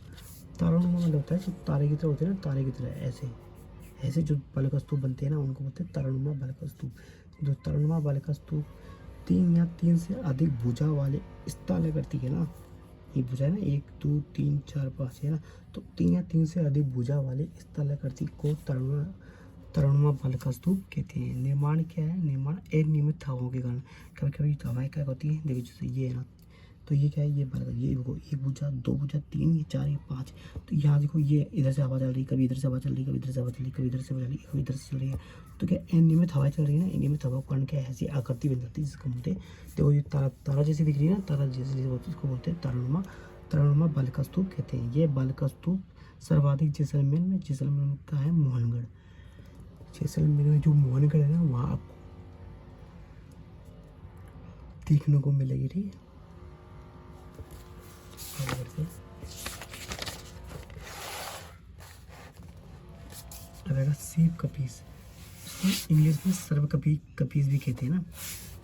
A: तरुणमा मतलब होता है जो तारे की तरह होते हैं ना, तारे की तरह ऐसे जो बालिका स्तूप बनते हैं ना, उनको बोलते हैं तरुणमा बालिका स्तूप। जो तरुणमा बालिका स्तूप 3 या 3 से अधिक भुजा वाले स्थलाकृति है ना, ये भुजा है ना, 1 2 3 4 5 है ना, तो 3 या 3 से अधिक भुजा वाले स्थलाकृति को तरुणमा बालिका स्तूप कहते हैं। निर्माण क्या है? निर्माण अनियमित हवाओं के कारण, कभी कभी हवाएं क्या होती है, देखो जैसे ये है ना, तो ये क्या है, ये बालिका, ये देखो 1 भुजा 2 भुजा 3 या 4 या 5, तो यहाँ देखो ये इधर से हवा चल रही, कभी इधर से हवा चल रही, कभी इधर से हवा चल रही, कभी इधर से हवा चल रही, कभी इधर से चल रही है, तो क्या अनियमित हवाएं चल रही है ना, अनियमित हवा के कारण क्या ऐसी आकृति बन जाती है, जिसको बोलते हैं, देखो ये तारा जैसी दिख रही है ना, तारा जैसे इसको बोलते हैं तरुणमा बालिका स्तूप कहते हैं। ये बालिका स्तूप सर्वाधिक जैसलमेर का है मोहनगढ़। जैसलमेर में जो मोहनगढ़ है ना, वहाँ आपको देखने को मिलेगी। ठीक है, अब सीप कपीस, इंग्लिश में सर्व कपीस भी कहते हैं ना।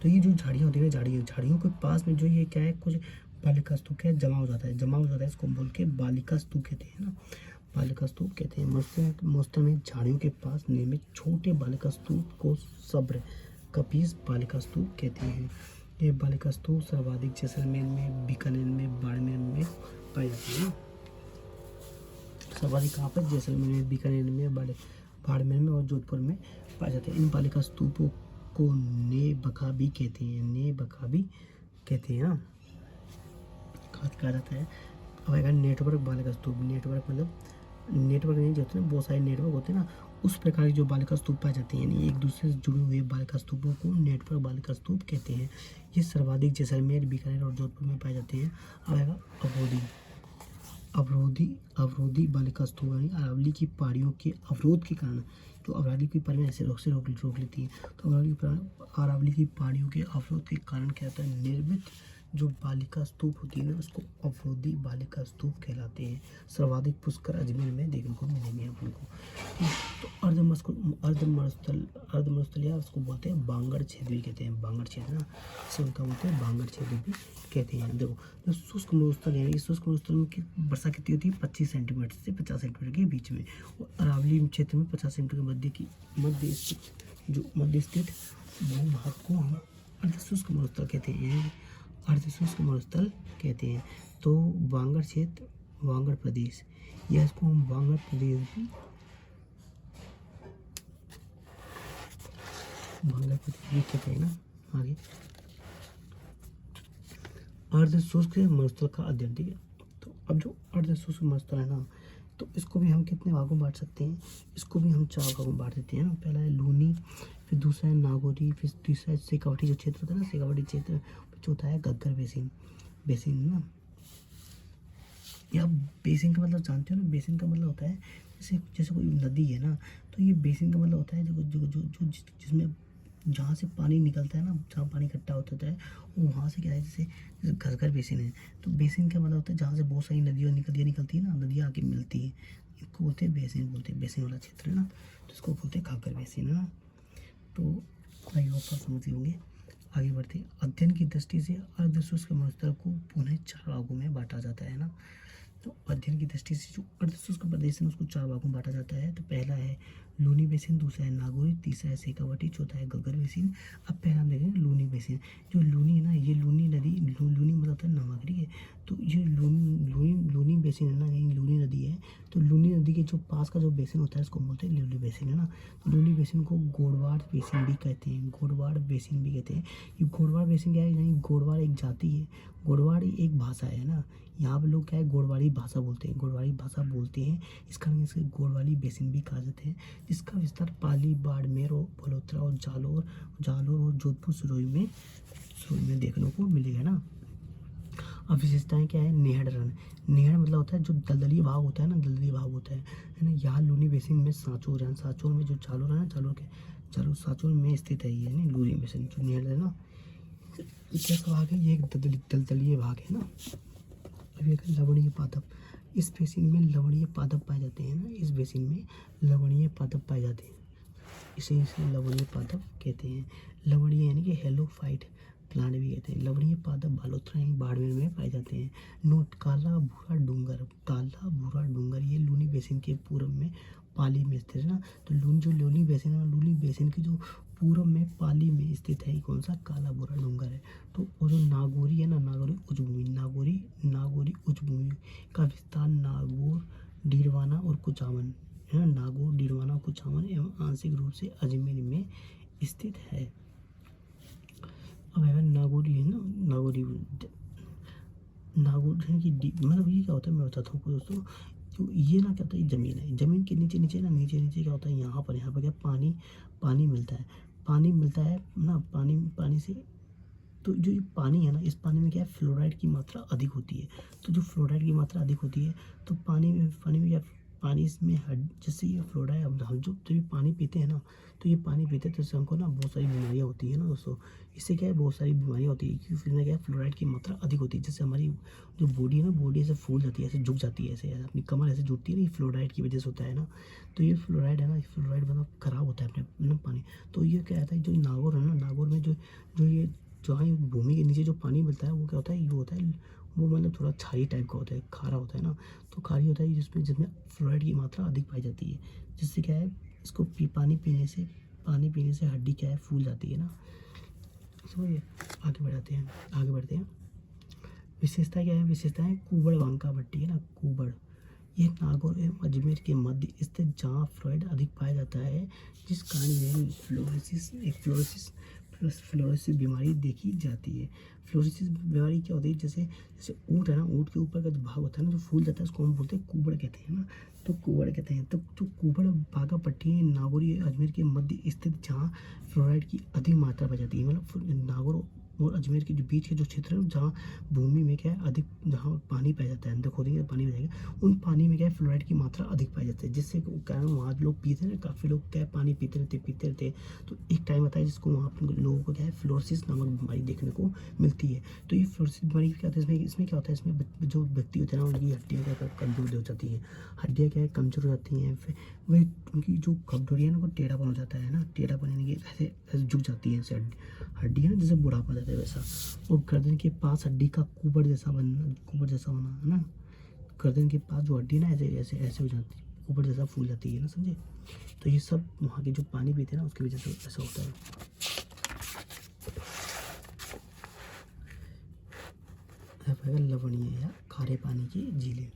A: तो ये जो झाड़ियाँ होती है ना, झाड़ियों के पास में जो ये क्या है, कुछ बालिका स्तूप क्या जमा हो जाता है, इसको बोल के बालिका स्तूप कहते हैं ना। बालिका स्तूप कहते हैं। मरुस्थल में झाड़ियों के पास निर्मित छोटे बालिका स्तूप को सब्र कपीस बालिका स्तूप कहते हैं। ये बालिका स्तूप सर्वाधिक जैसलमेर में, बीकानेर में, बाड़मेर में पाए जाते हैं। सर्वाधिक कहाँ पर? जैसलमेर में, बीकानेर में, बाड़मेर में और जोधपुर में पाए जाते हैं। इन बालिका स्तूपों को ने बखा भी कहते हैं। ने बखा भी कहते हैं ना, कहा जाता है। अब आएगा नेटवर्क बालिका स्तूप। नेटवर्क मतलब नेटवर्क नहीं जो होते हैं, बहुत सारे नेटवर्क होते हैं ना, उस प्रकार की जो बालिका स्तूप पाए जाते हैं, यानी एक दूसरे से जुड़े हुए बालिका स्तूपों को नेटवर्क बालिका स्तूप कहते हैं। ये सर्वाधिक जैसलमेर, बीकानेर और जोधपुर में पाए जाते हैं। अब आएगा अवरोधी बालिका स्तूप, यानी अरावली की पहाड़ियों के अवरोध के कारण, जो अरावली की पहाड़ियाँ ऐसे रोक लेती हैं, तो अरावली की पहाड़ियों के अवरोध के कारण क्या होता है, निर्मित जो बालिका स्तूप होती है ना, उसको अवरोधी बालिका स्तूप कहलाते हैं। सर्वाधिक पुष्कर अजमेर में देखने को मिलेंगे अपन को। तो अर्धमरुस्थल या उसको बोलते हैं बांगड़ क्षेत्र भी कहते हैं। बांगड़ क्षेत्र ना, इसे उनका बोलते हैं बांगड़ क्षेत्र भी कहते हैं। देखो, जो शुष्क मरुस्थल है, शुष्क मरुस्थल में की वर्षा कितनी होती है? 25 सेंटीमीटर से 50 सेंटीमीटर के बीच में, और अरावली क्षेत्र में 50 सेंटीमीटर के मध्य स्थित भूभाग को हम अर्धशुष्क मरुस्थल कहते हैं। अर्धशुष्क मरुस्थल कहते हैं। तो बांगड़ क्षेत्र, बांगड़ प्रदेश, या इसको हम बांगड़ प्रदेश भी कहते हैं ना। आगे अर्धशुष्क मरुस्थल का अध्ययन। ठीक है, तो अब जो अर्धशुष्क मरुस्थल है ना, तो इसको भी हम कितने भागों में बांट सकते हैं? इसको भी हम 4 भागों में बांट देते हैं ना। पहला है लूनी, फिर दूसरा है नागौरी, फिर तीसरा है शेखावटी जो क्षेत्र होता है ना, शेखावटी क्षेत्र, चौथा है घग्गर बेसिन ना। या बेसिन का मतलब जानते हो ना? बेसिन का मतलब होता है जैसे कोई नदी है ना, तो ये बेसिन का मतलब होता है जो जिसमें जहाँ से पानी निकलता है ना, जहाँ पानी इकट्ठा होता है, वहाँ से क्या है, जैसे घग्गर बेसिन है। तो बेसिन का मतलब होता है जहाँ से बहुत सारी नदियाँ निकलती है ना, नदियाँ आके मिलती है, इनको बोलते हैं बेसिन, बेसिन वाला क्षेत्र है ना, तो इसको बोलते हैं घग्गर बेसिन है ना। तो आई होप आप समझ होंगे। आगे बढ़ते, अध्ययन की दृष्टि से अर्धशुष्क मरुस्थल को पुनः 4 भागों में बांटा जाता है ना। तो अध्ययन की दृष्टि से जो अर्धशुष्क प्रदेश है उसको 4 भागों में बांटा जाता है। तो पहला है लूनी बेसिन, दूसरा है नागौरी, तीसरा है शेखावटी, चौथा है घग्गर बेसिन। अब पहला हम देखेंगे लूनी बेसिन। जो लूनी है ना, ये लूनी नदी, लूनी मतलब होता है नमक, ठीक है। तो ये लूनी बेसिन है ना, ये लूनी नदी है। तो लूनी नदी के जो पास का जो बेसिन होता है उसको बोलते हैं लूनी बेसिन है ना। तो लूनी बेसिन को गोडवाड़ बेसिन भी कहते हैं। गोडवाड़ बेसिन भी कहते हैं। ये गोडवाड़ बेसिन क्या है? यानी गोडवाड़ एक जाति है, गोडवाड़ एक भाषा है ना। यहाँ पे लोग क्या है, गोडवाड़ी भाषा बोलते हैं, गोडवाड़ी भाषा बोलते हैं। इस कारण इसे गोडवाड़ी बेसिन भी कहा जाता है, जिसका विस्तार पाली, बाड़मेर और बलोत्रा और जालोर और जोधपुर सुरोई में देखने को मिलेगा ना। अब विशेषताएं क्या है? नेहड़ रण, नेहड़ मतलब होता है जो दलदली भाग होता है ना, दलदली भाग होता है ना। यहाँ लूनी बेसिन में सांचोर है, सांचोर में जो जालोर है ना, जालोर सांचोर में स्थित है ये ना लूनी बेसिन जो नेहड़ है ना। कैसा भाग है? ये एक दलदलीय भाग है ना। अभी एक लवणीय पादप, इस बेसिन में लवणीय पादप पाए जाते हैं ना, इस बेसिन में लवणीय पादप पाए जाते हैं, इसे लवणीय पादप कहते हैं। लवणीय यानी कि हेलोफाइट प्लांट भी कहते हैं। लवणीय पादप बालोत्रा यानी बाड़मेर में पाए जाते हैं। नोट, काला भूरा डूंगर, ये लूनी बेसिन के पूर्व में पाली में स्थित है ना। तो लूनी बेसिन है, लूनी बेसिन की जो पूर्व में पाली में स्थित है, कौन सा? काला भूरा डूंगर है। तो वो जो नागौरी है ना, नागौरी उच्च भूमि का विस्तार नागौर, डीडवाना और कुचामन है ना, नागौर, डीडवाना और कुचामन एवं आंशिक रूप से अजमेर में स्थित है। अब अगर नागौरी है ना, नागौरी की मतलब ये क्या होता है, मैं बताता हूँ दोस्तों। तो ये ना क्या होता है, जमीन है, जमीन के नीचे ना, नीचे क्या होता है, यहाँ पर क्या पानी मिलता है ना। पानी से, तो जो ये पानी है ना, इस पानी में क्या है, फ्लोराइड की मात्रा अधिक होती है। तो जो फ्लोराइड की मात्रा अधिक होती है, तो पानी में क्या, पानी इसमें जैसे ये फ्लोराइड, हम जो ये पानी पीते हैं ना, तो ये पानी पीते हैं तो इससे हमको ना बहुत सारी बीमारियाँ होती है ना दोस्तों। इससे क्या है, बहुत सारी बीमारियाँ होती है, क्योंकि इसमें क्या है, फ्लोराइड की मात्रा अधिक होती है। जैसे हमारी जो बॉडी है ना, बॉडी ऐसे फूल जाती है, ऐसे झुक जाती है, ऐसे अपनी कमर ऐसे जुटती है ना, ये फ्लोराइड की वजह से होता है ना। तो ये फ्लोराइड है ना, फ्लोराइड मतलब खराब होता है अपने पानी। तो ये क्या रहता है, जो नागौर है ना, नागौर में जो ये जहाँ भूमि के नीचे जो पानी मिलता है, वो क्या होता है, ये होता है वो मतलब थोड़ा क्षारीय टाइप का होता है, खारा होता है ना, तो खारी होता है जिसमें जिसमें फ्लोराइड की मात्रा अधिक पाई जाती है, जिससे क्या है इसको पानी पीने से हड्डी क्या है फूल जाती है ना। समझिए, आगे बढ़ते हैं। विशेषता क्या है, विशेषता है कुबड़ वांका भट्टी है ना, कुबड़, ये नागौर एवं अजमेर के मध्य स्थित जहाँ फ्लोराइड अधिक पाया जाता है, जिस कारण यह फ्लोरोसिस बीमारी देखी जाती है। फ्लोरोसिस बीमारी क्या होती है, जैसे जैसे ऊँट है ना, ऊँट के ऊपर का जो भाग होता है ना, जो फूल जाता है, उसको हम बोलते हैं कुबड़ कहते हैं ना, तो कुबड़ कहते हैं। तो कुबड़ बागा पट्टी नागौर अजमेर के मध्य स्थित जहाँ फ्लोराइड की अधिक मात्रा पाई जाती है, मतलब नागौर और अजमेर के जो बीच के जो क्षेत्र है जहाँ भूमि में क्या है अधिक, जहाँ पानी पाया जाता है, अंदर खोदेंगे पानी हो जाएगा, उन पानी में क्या है फ्लोराइड की मात्रा अधिक पाई जाती है, जिससे कारण वहाँ लोग पीते हैं ना, काफ़ी लोग क्या है पानी पीते रहते। तो एक टाइम आता है जिसको वहाँ पर लोगों को क्या है फ्लोरोसिस नामक बीमारी देखने को मिलती है। तो ये फ्लोरोसिस बीमारी क्या होता है, इसमें क्या होता है, इसमें जो व्यक्ति होते हैं ना उनकी हड्डियाँ क्या कमजोर हो जाती है, हड्डियाँ क्या है कमजोर हो जाती हैं, फिर वही उनकी जो कमजोरी है ना वो टेढ़ापन हो जाता है ना, टेढ़ापन यानी कि ऐसे झुक जाती है, ऐसे हड्डी है ना, जैसे बुढ़ापा जाता है वैसा। और गर्दन के पास हड्डी का कुबड़ जैसा होना है ना, गर्दन के पास जो हड्डी है ना ऐसे ऐसे ऐसे हो जाती है, कुबड़ जैसा फूल जाती है ना, समझे। तो ये सब वहाँ के जो पानी पीते हैं ना उसकी वजह से ऐसा होता है। लवणीय या खारे पानी की झीलें।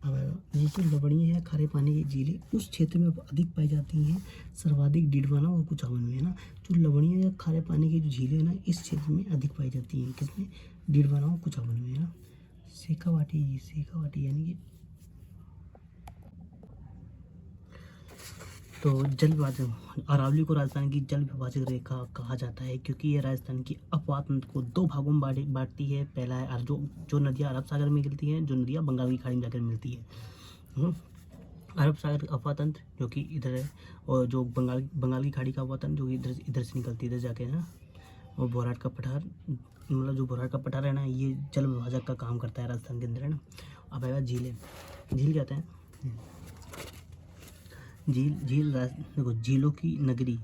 A: अब ये जो लवणीय है खारे पानी की झीलें उस क्षेत्र में अधिक पाई जाती हैं, सर्वाधिक डीडवाना और कुचावन में है ना। जो लवणीय या खारे पानी की जो झीलें है ना इस क्षेत्र में अधिक पाई जाती हैं, किसमें, डीडवाना और कुचावन में है ना। शेखावाटी यानी कि तो जल विभाजन, अरावली को राजस्थान की जल विभाजक रेखा कहा जाता है क्योंकि यह राजस्थान की अपवात नद को दो भागों में बांटती है। पहला है जो नदियाँ अरब सागर में गिरती हैं, जो नदियाँ बंगाल की खाड़ी में जाकर मिलती है। अरब सागर अफवातंत्र जो कि इधर है, और जो बंगाल की खाड़ी का अफवातंत्र जो कि इधर से निकलती है, इधर जाके है ना। और बोराट का पठार, मतलब जो बोराट का पठार है ना, ये जल विभाजक का काम करता है राजस्थान के अंदर है ना। अब आएगा झीलें। झील क्या होता है, देखो झीलों की नगरी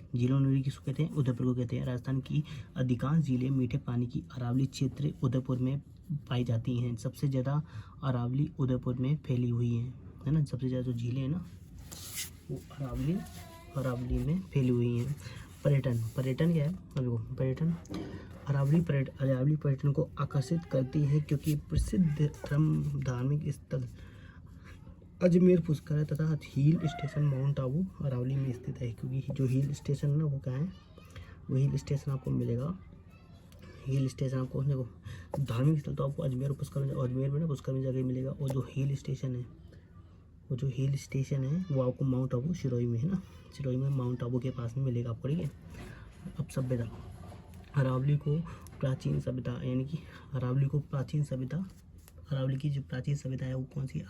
A: किसको कहते हैं, उदयपुर को कहते हैं। राजस्थान की अधिकांश झीलें मीठे पानी की अरावली क्षेत्र उदयपुर में पाई जाती हैं। सबसे ज़्यादा अरावली उदयपुर में फैली हुई है ना। सबसे ज़्यादा जो झीलें हैं ना वो अरावली में फैली हुई हैं। पर्यटन क्या है, देखो पर्यटन, अरावली पर्यटन को आकर्षित करती है क्योंकि प्रसिद्ध धार्मिक स्थल अजमेर पुष्कर है तथा hill station Mount Abu Aravalli में स्थित है। क्योंकि जो हिल स्टेशन है ना वो क्या है, वो हिल स्टेशन आपको मिलेगा। हिल स्टेशन आपको देखो, धार्मिक स्थल तो आपको अजमेर और पुष्कर में, अजमेर में ना पुष्कर में जगह मिलेगा। और जो हिल स्टेशन है वो आपको माउंट आबू सिरोही में है ना, सिरोही में माउंट आबू के पास में मिलेगा आपको, ठीक है। अब सभ्यता, अरावली को प्राचीन सभ्यता यानी कि अरावली की जो प्राचीन सभ्यता है वो कौन सी,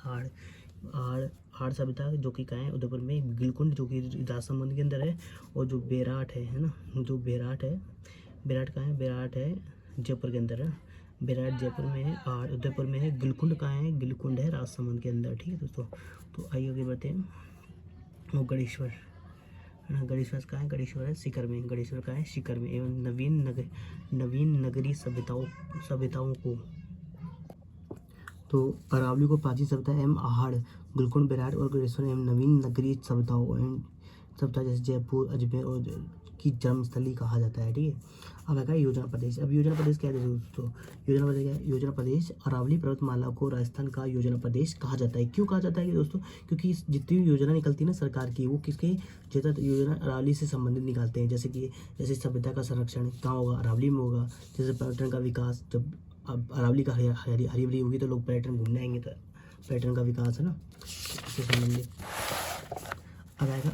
A: आड़ सभ्यता, जो कि कहाँ है, उदयपुर में गिलकुंड जो कि राजसमंद के अंदर है। और जो बेराट है ना, जो बेराट कहाँ है, बेराट है जयपुर के अंदर है। बेराट जयपुर में है, आड़ उदयपुर में है। गिलकुंड कहाँ है, गिलकुंड है राजसमंद के अंदर, ठीक है दोस्तों। तो आइए आगे बढ़ते हैं। वो गणेश्वर कहाँ है, गणेश्वर है सीकर में। गणेश्वर कहाँ है, सीकर में। एवं नवीन नगरी सभ्यताओं को, तो अरावली को प्राचीन सभ्यता एवं आहाड़, गुलकुंड, बेराट और गणेश्वर एवं नवीन नगरीय सभ्यता जैसे जयपुर अजमेर और की जन्मस्थली कहा जाता है, ठीक है। अब आएगा योजना प्रदेश। अब योजना प्रदेश क्या है दोस्तों, योजना प्रदेश क्या है, योजना प्रदेश अरावली पर्वतमाला को राजस्थान का योजना प्रदेश कहा जाता है। क्यों कहा जाता है दोस्तों, क्योंकि जितनी भी योजना निकलती है ना सरकार की, वो किसके, ज़्यादा योजना अरावली से संबंधित निकालते हैं। जैसे सभ्यता का संरक्षण कहाँ होगा, अरावली में होगा। जैसे पर्यटन का विकास, जब अब अरावली का हरी भरी होगी तो लोग पर्यटन घूमने आएंगे, तो पर्यटन का विकास है ना, इससे संबंधित। अब आएगा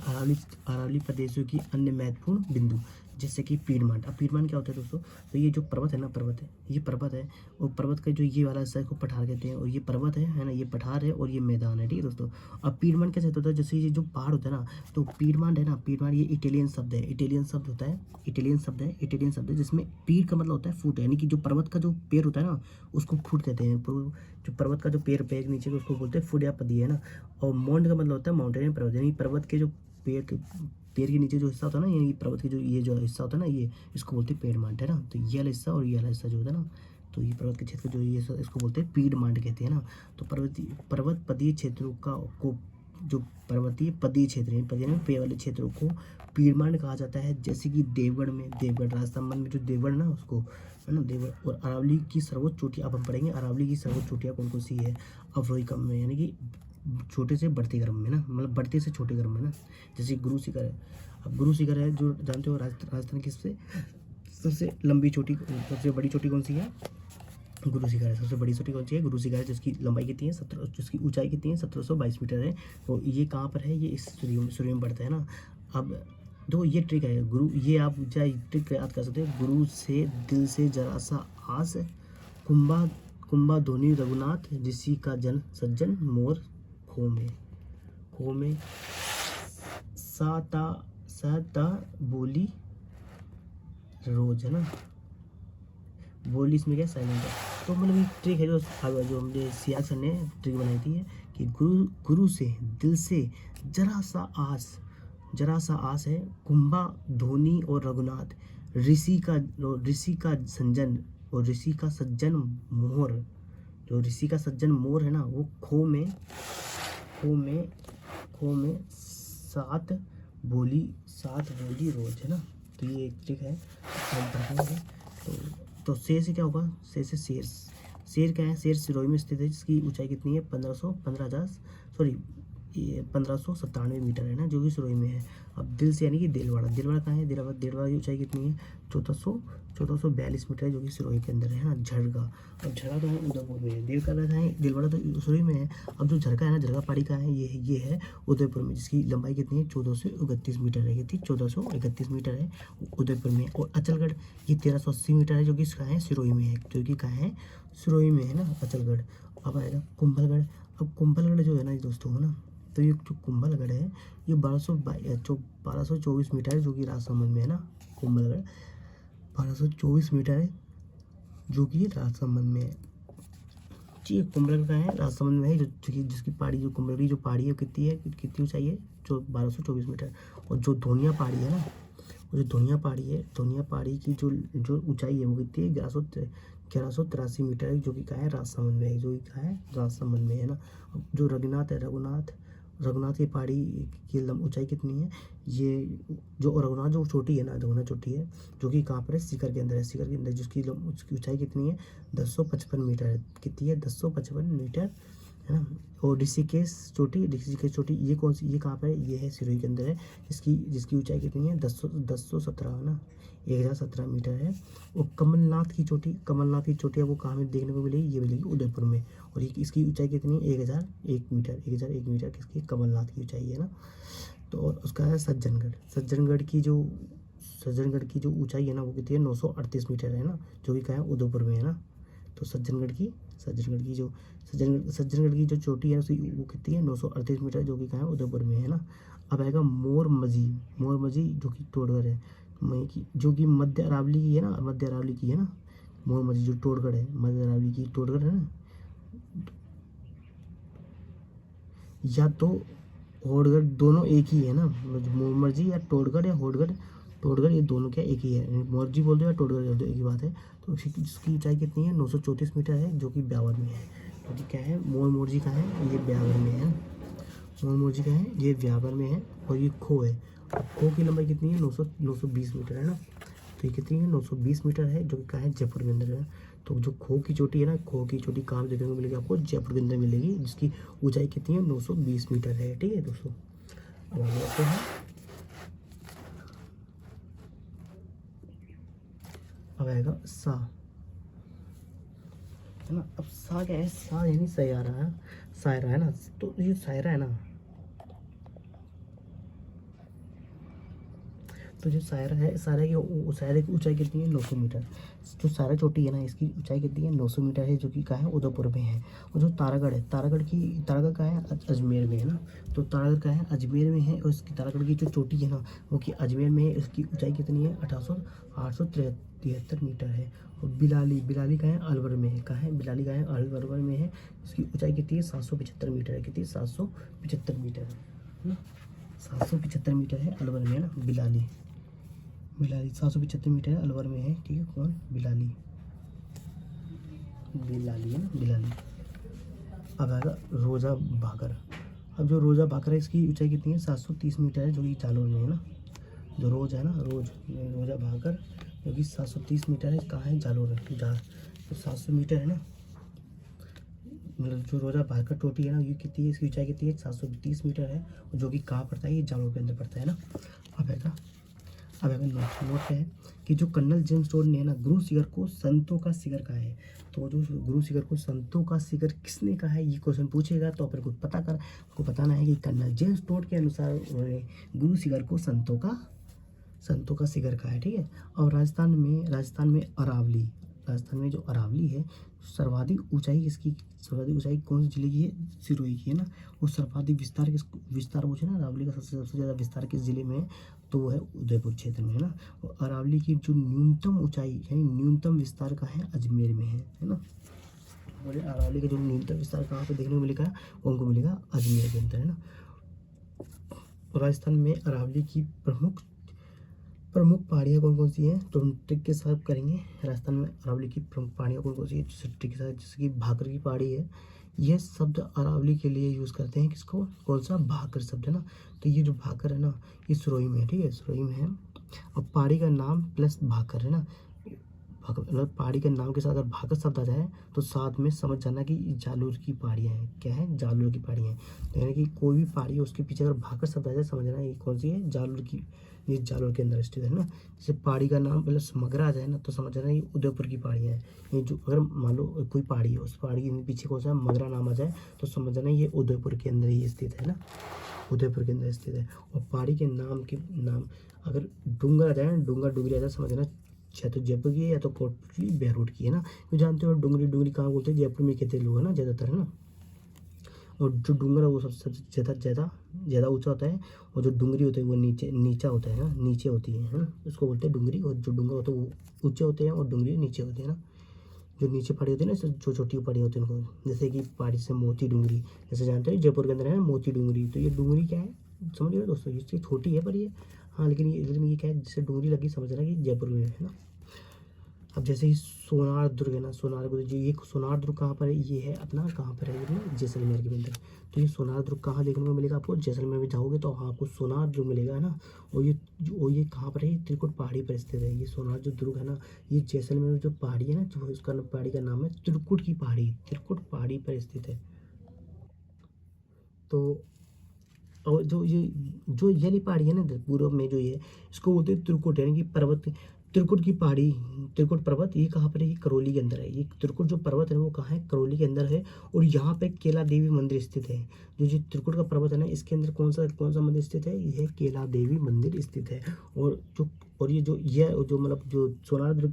A: अरावली प्रदेशों की अन्य महत्वपूर्ण बिंदु, जैसे कि पीडमांट। अब पीडमांट क्या होता है दोस्तों, तो ये जो पर्वत है ना, ये पर्वत है, और पर्वत का जो ये वाला हिस्सा है को पठार कहते हैं। और ये पर्वत है ना, ये पठार है और ये मैदान है, ठीक है दोस्तों। अब पीडमांट कैसे होता है, जैसे ये जो पहाड़ होता है ना, तो पीडमांट है ना, पीडमांट ये इटालियन शब्द है, इटालियन शब्द है जिसमें पीड का मतलब होता है फुट, यानी कि जो पर्वत का जो पेड़ होता है ना उसको फुट कहते हैं। जो पर्वत का जो पेड़ नीचे उसको बोलते हैं फुट या पदी है ना। और माउंट का मतलब होता है माउंटेन, पर्वत, यानी पर्वत के जो पेड़ के नीचे जो हिस्सा होता है ना, यानी पर्वत के जो ये जो हिस्सा होता है ना, ये इसको बोलते हैं पेड़ माउंट है ना। तो ये वाला हिस्सा और ये वाला हिस्सा जो होता है ना, तो ये पर्वत के क्षेत्र जो ये इसको बोलते हैं पीडमांड कहते हैं ना। तो पर्वत पदीय क्षेत्रों को जो पर्वतीय पदीय क्षेत्र है, पदीय पे वाले क्षेत्रों को पीडमांड कहा जाता है। जैसे कि देवगढ़ राजस्थान में जो देवगढ़ ना उसको है ना, देवगढ़। और अरावली की सर्वोच्च चोटी अब हम पढ़ेंगे, अरावली की सर्वोच्च चोटियाँ कौन कौन सी है अवरोही क्रम में, यानी कि छोटे से बढ़ते क्रम में ना, मतलब बढ़ते से छोटे क्रम में ना। जैसे गुरु शिखर है, अब गुरु शिखर है जो जानते हो राजस्थान की सबसे लंबी चोटी, सबसे बड़ी चोटी कौन सी है, गुरु शिखर है। सबसे बड़ी चोटी कौन सी है, गुरु शिखर है, जिसकी लंबाई कितनी है 17, जिसकी ऊंचाई कितनी है 1722 मीटर है। तो ये कहाँ पर है, ये इस सूर्य में बढ़ता है ना। अब दो ये ट्रिक है, ये आप ट्रिक याद कर सकते हो। गुरु से दिल से जरा सा आस, कुंभा धोनी रघुनाथ, ऋषि का जन सज्जन मोर खो में साता बोली रोज है ना, बोली इसमें क्या साइलेंट है। तो मतलब ये ट्रिक है जो हमने सियाग सर ने ट्रिक बनाई थी है कि गुरु से दिल से जरा सा आस है, कुंभा धोनी और रघुनाथ, ऋषि का संजन और ऋषि का सज्जन मोर, जो ऋषि का सज्जन मोर है ना, वो खो में सात बोली रोज है ना। तो ये एक ट्रिक है। तो शेर से क्या होगा, शेर से शेर क्या है, शेर सिरोही में स्थित है, जिसकी ऊंचाई कितनी है 1597 मीटर है ना, जो कि सिरोही में है। अब दिल से यानी कि देलवाड़ा कहाँ है, देलवाड़ा की ऊंचाई कितनी है 1442 मीटर है, जो कि सिरोही के अंदर है ना। झरगा, अब झरगा तो है उदयपुर में है, देलवाड़ा तो सिरोही में है। अब जो झरगा है ना, झरगा पहाड़ी का है, ये है उदयपुर में, जिसकी लंबाई कितनी है 1431 मीटर है, कितनी 1431 मीटर है उदयपुर में। और अचलगढ़ ये 1380 मीटर है, जो कि कहाँ है सिरोही में है, जो कि कहाँ है सिरोही में है ना अचलगढ़। अब आएगा कुंभलगढ़। अब कुंभलगढ़ जो है ना दोस्तों है ना, तो ये जो कुंभलगढ़ है ये 1224 मीटर है, जो कि राजसमंद में है ना। कुंभलगढ़ 1224 मीटर है, जो कि राजसमंद में है जी। कुंभलगढ़ का है राजसमंद में है, जिसकी पहाड़ी जो कुंभलगढ़ जो पहाड़ी है कितनी ऊंचाई है, जो 1224 मीटर। और जो धोनिया पहाड़ी है ना, जो धोनिया पहाड़ी की जो ऊंचाई है वो कितनी है 1183 मीटर है, जो कि कहाँ है राजसमंद में है, ना। जो रघुनाथ की पहाड़ी की ऊंचाई कितनी है, ये जो रघुनाथ जो चोटी है ना, रघुनाथ चोटी है, जो कि कहाँ पर है सीकर के अंदर है, जिसकी ऊंचाई कितनी है 1055 मीटर है, कितनी है 1055 मीटर है ना। और ऋषिकेश चोटी ये कौन सी, ये कहाँ पर है, ये है सिरोही के अंदर है, जिसकी ऊंचाई कितनी है 1017 है ना, 1017 मीटर है। और कमलनाथ की चोटी है, वो कहाँ में देखने को मिलेगी, ये मिलेगी उदयपुर में। और इसकी ऊंचाई कितनी है 1001 मीटर किसकी, कमलनाथ की ऊंचाई है ना। तो और उसका है सज्जनगढ़ की जो ऊंचाई है ना, वो कितनी है 938 मीटर है ना, जो कि कहाँ है उदयपुर में है ना। तो सज्जनगढ़ की जो चोटी है उसकी वो कितनी है 938 मीटर, जो कि कहाँ है उदयपुर में है ना। अब आएगा मोर मजी जो कि टोडगढ़ है, जो कि मध्य अरावली की है ना, मोर मजी जो टोडगढ़ है, मध्य अरावली की टोडगढ़ है ना। या तो होडगढ़, दोनों एक ही है ना, मोर मजी या टोडगढ़ ये दोनों क्या एक ही है, मोरजी बोल दो या टोडगढ़ बोल दो, एक ही बात है। तो जिसकी ऊंचाई कितनी है 934 मीटर है, जो कि ब्यावर में है। तो क्या है मोरजी का है, ये ब्यावर में है। मोरजी का है, ये ब्यावर में है। और ये खो है, खो की लंबाई कितनी है 920 मीटर है ना। तो ये कितनी है 920 मीटर है, जो कि कहाँ है जयपुर के अंदर है। तो जो खो की चोटी है ना, कहाँ देखने को मिलेगी आपको, जयपुर के अंदर मिलेगी, जिसकी ऊंचाई कितनी है 920 मीटर है। ठीक है दोस्तों, अब आगे आते हैं। अब आएगा सा है ना। अब सा क्या है, सा यानी सायरा है ना। तो ये सायरा है ना, तो जो सायरा की ऊंचाई कितनी है 900 मीटर। जो सायरा चोटी है ना, इसकी ऊंचाई कितनी है 900 मीटर है, जो कि कहाँ है उदयपुर में है। और जो तारागढ़ का है अजमेर में है ना। तो तारागढ़ का है अजमेर में है, और इसकी तारागढ़ की जो चोटी है ना, वो कि अजमेर में है। इसकी ऊंचाई कितनी है 873 मीटर है। और बिलाली का है अलवर में है, बिलाली का है अलवर में है। इसकी ऊंचाई कितनी है 775 मीटर है, कितनी 775 मीटर है ना। 775 मीटर है अलवर में है ना। बिलाली 775 मीटर है अलवर में है। ठीक है, कौन, बिलाली। बिलाली है ना, बिलाली। अब आएगा रोजा भाकर। अब जो रोजा भाकर है इसकी ऊंचाई कितनी है, 730 मीटर है, जो कि जालोर में है ना। जो रोज है ना, रोजा भाकर जो कि 730 मीटर है, कहाँ है, जालोर है। तो 700 मीटर है ना, मतलब जो रोजा भाकर टोटी है ना, ये कितनी है, इसकी ऊंचाई कितनी है, 730 मीटर है, और जो कि कहाँ पड़ता है, ये जालोर के अंदर पड़ता है ना। अब आएगा नोट पे है कि जो कर्नल जेम्स टोड ने ना गुरु शिखर को संतों का शिखर कहा है। तो जो गुरु शिखर को संतों का शिखर किसने कहा है, ये क्वेश्चन पूछेगा तो अपन को आपको बताना है कि कर्नल जेम्स टोड के अनुसार उन्होंने गुरु शिखर को संतों का शिखर कहा है, ठीक है। और राजस्थान में राजस्थान में जो अरावली है, सर्वाधिक ऊंचाई कौन से जिले की है, सिरोही की है ना। और सर्वाधिक विस्तार पूछे ना, अरावली का सबसे ज़्यादा विस्तार किस जिले में है, तो वो है उदयपुर क्षेत्र में है ना। और अरावली की जो न्यूनतम ऊंचाई यानी न्यूनतम विस्तार का है, अजमेर में है ना। बोले अरावली का जो न्यूनतम विस्तार कहाँ पे देखने को मिलेगा, वो हमको मिलेगा अजमेर के अंदर है ना। राजस्थान में अरावली की प्रमुख पहाड़ियाँ कौन कौन सी हैं, तो हम ट्रिक के साथ करेंगे। राजस्थान में अरावली की प्रमुख पहाड़ियाँ कौन कौन सी है, ट्रिक के साथ, जैसे कि भाकर की पहाड़ी है। यह शब्द अरावली के लिए यूज़ करते हैं, किसको, कौन सा, भाकर शब्द है ना। तो ये जो भाकर है ना, ये सिरोही में है, ठीक है, सिरोही में है। और पहाड़ी का नाम प्लस भाकर है ना, मतलब पहाड़ी के नाम के साथ अगर भाकर शब्द आ जाए तो साथ में समझ जाना कि जालोर की पहाड़ियाँ हैं। क्या है, जालोर की पहाड़ियाँ हैं। तो यानी कि कोई भी पहाड़ी है उसके पीछे अगर भाकर शब्द आ जाए, समझ जाना ये कौन सी है, जालोर की, ये जालोर के अंदर स्थित है ना। जैसे पहाड़ी का नाम पहले मगरा आ जाए ना, तो समझ जाना ये उदयपुर की पहाड़ियाँ हैं। ये जो अगर मान लो कोई पहाड़ी है, उस पहाड़ी के पीछे कौन सा मगरा नाम आ जाए, तो समझ जाना ये उदयपुर के अंदर ही स्थित है ना, उदयपुर के अंदर स्थित है। और पहाड़ी के नाम अगर डूंगर आ जाए, डूंगरी आ जाए, समझ जाना या तो जयपुर की है या तो कोटपुतली बहरोड की है ना। तो जानते हो डूंगरी कहाँ बोलते हैं, जयपुर में कहते हैं लोग है ना ज़्यादातर है ना। और जो डूंगर है वो सबसे ज़्यादा ऊंचा होता है, और जो डूंगरी होता है वो नीचा होता है ना, नीचे होती है ना, उसको बोलते हैं डूंगरी। और जो डूंगर होता है वो ऊंचे होते हैं और डूंगरी नीचे होते हैं ना। जो नीचे पहाड़ी होती है ना, जो छोटी पहाड़ी होती है उनको, जैसे कि पहाड़ी से मोती डूंगरी, जैसे जानते हैं जयपुर के अंदर है ना मोती डूंगरी। तो ये डूंगरी क्या है, समझ रहे हो दोस्तों, ये छोटी है पर ये, हाँ, लेकिन ये क्या है, जैसे डूंगरी लगी, समझ रहा है कि जयपुर में है ना। अब जैसे ही सोनार दुर्ग है ना, सोनार दुर्ग, जो ये सोनार दुर्ग कहाँ पर है, ये है अपना कहाँ पर है, ये जैसलमेर के अंदर। तो ये सोनार दुर्ग कहाँ देखने को मिलेगा आपको, जैसलमेर में जाओगे तो आपको सोनार दुर्ग मिलेगा है ना। और ये कहाँ पर है, ये त्रिकुट पहाड़ी पर स्थित है। ये सोनार जो दुर्ग है ना, ये जैसलमेर में जो पहाड़ी है ना, जो उसका पहाड़ी का नाम है त्रिकुट पहाड़ी पर स्थित है। तो और जो ये वाली पहाड़ी है ना पूर्व में, जो ये इसको बोलते हैं त्रिकुट, यानी कि पर्वत, त्रिकुट की पहाड़ी, त्रिकुट पर्वत। ये कहाँ पर है, ये करौली के अंदर है। ये त्रिकुट जो पर्वत है वो कहाँ है, करौली के अंदर है। और यहाँ पे केला देवी मंदिर स्थित है। जो त्रिकुट का पर्वत है ना, इसके अंदर कौन सा मंदिर स्थित है, यह केला देवी मंदिर स्थित है। और ये जो मतलब जो सोनार दुर्ग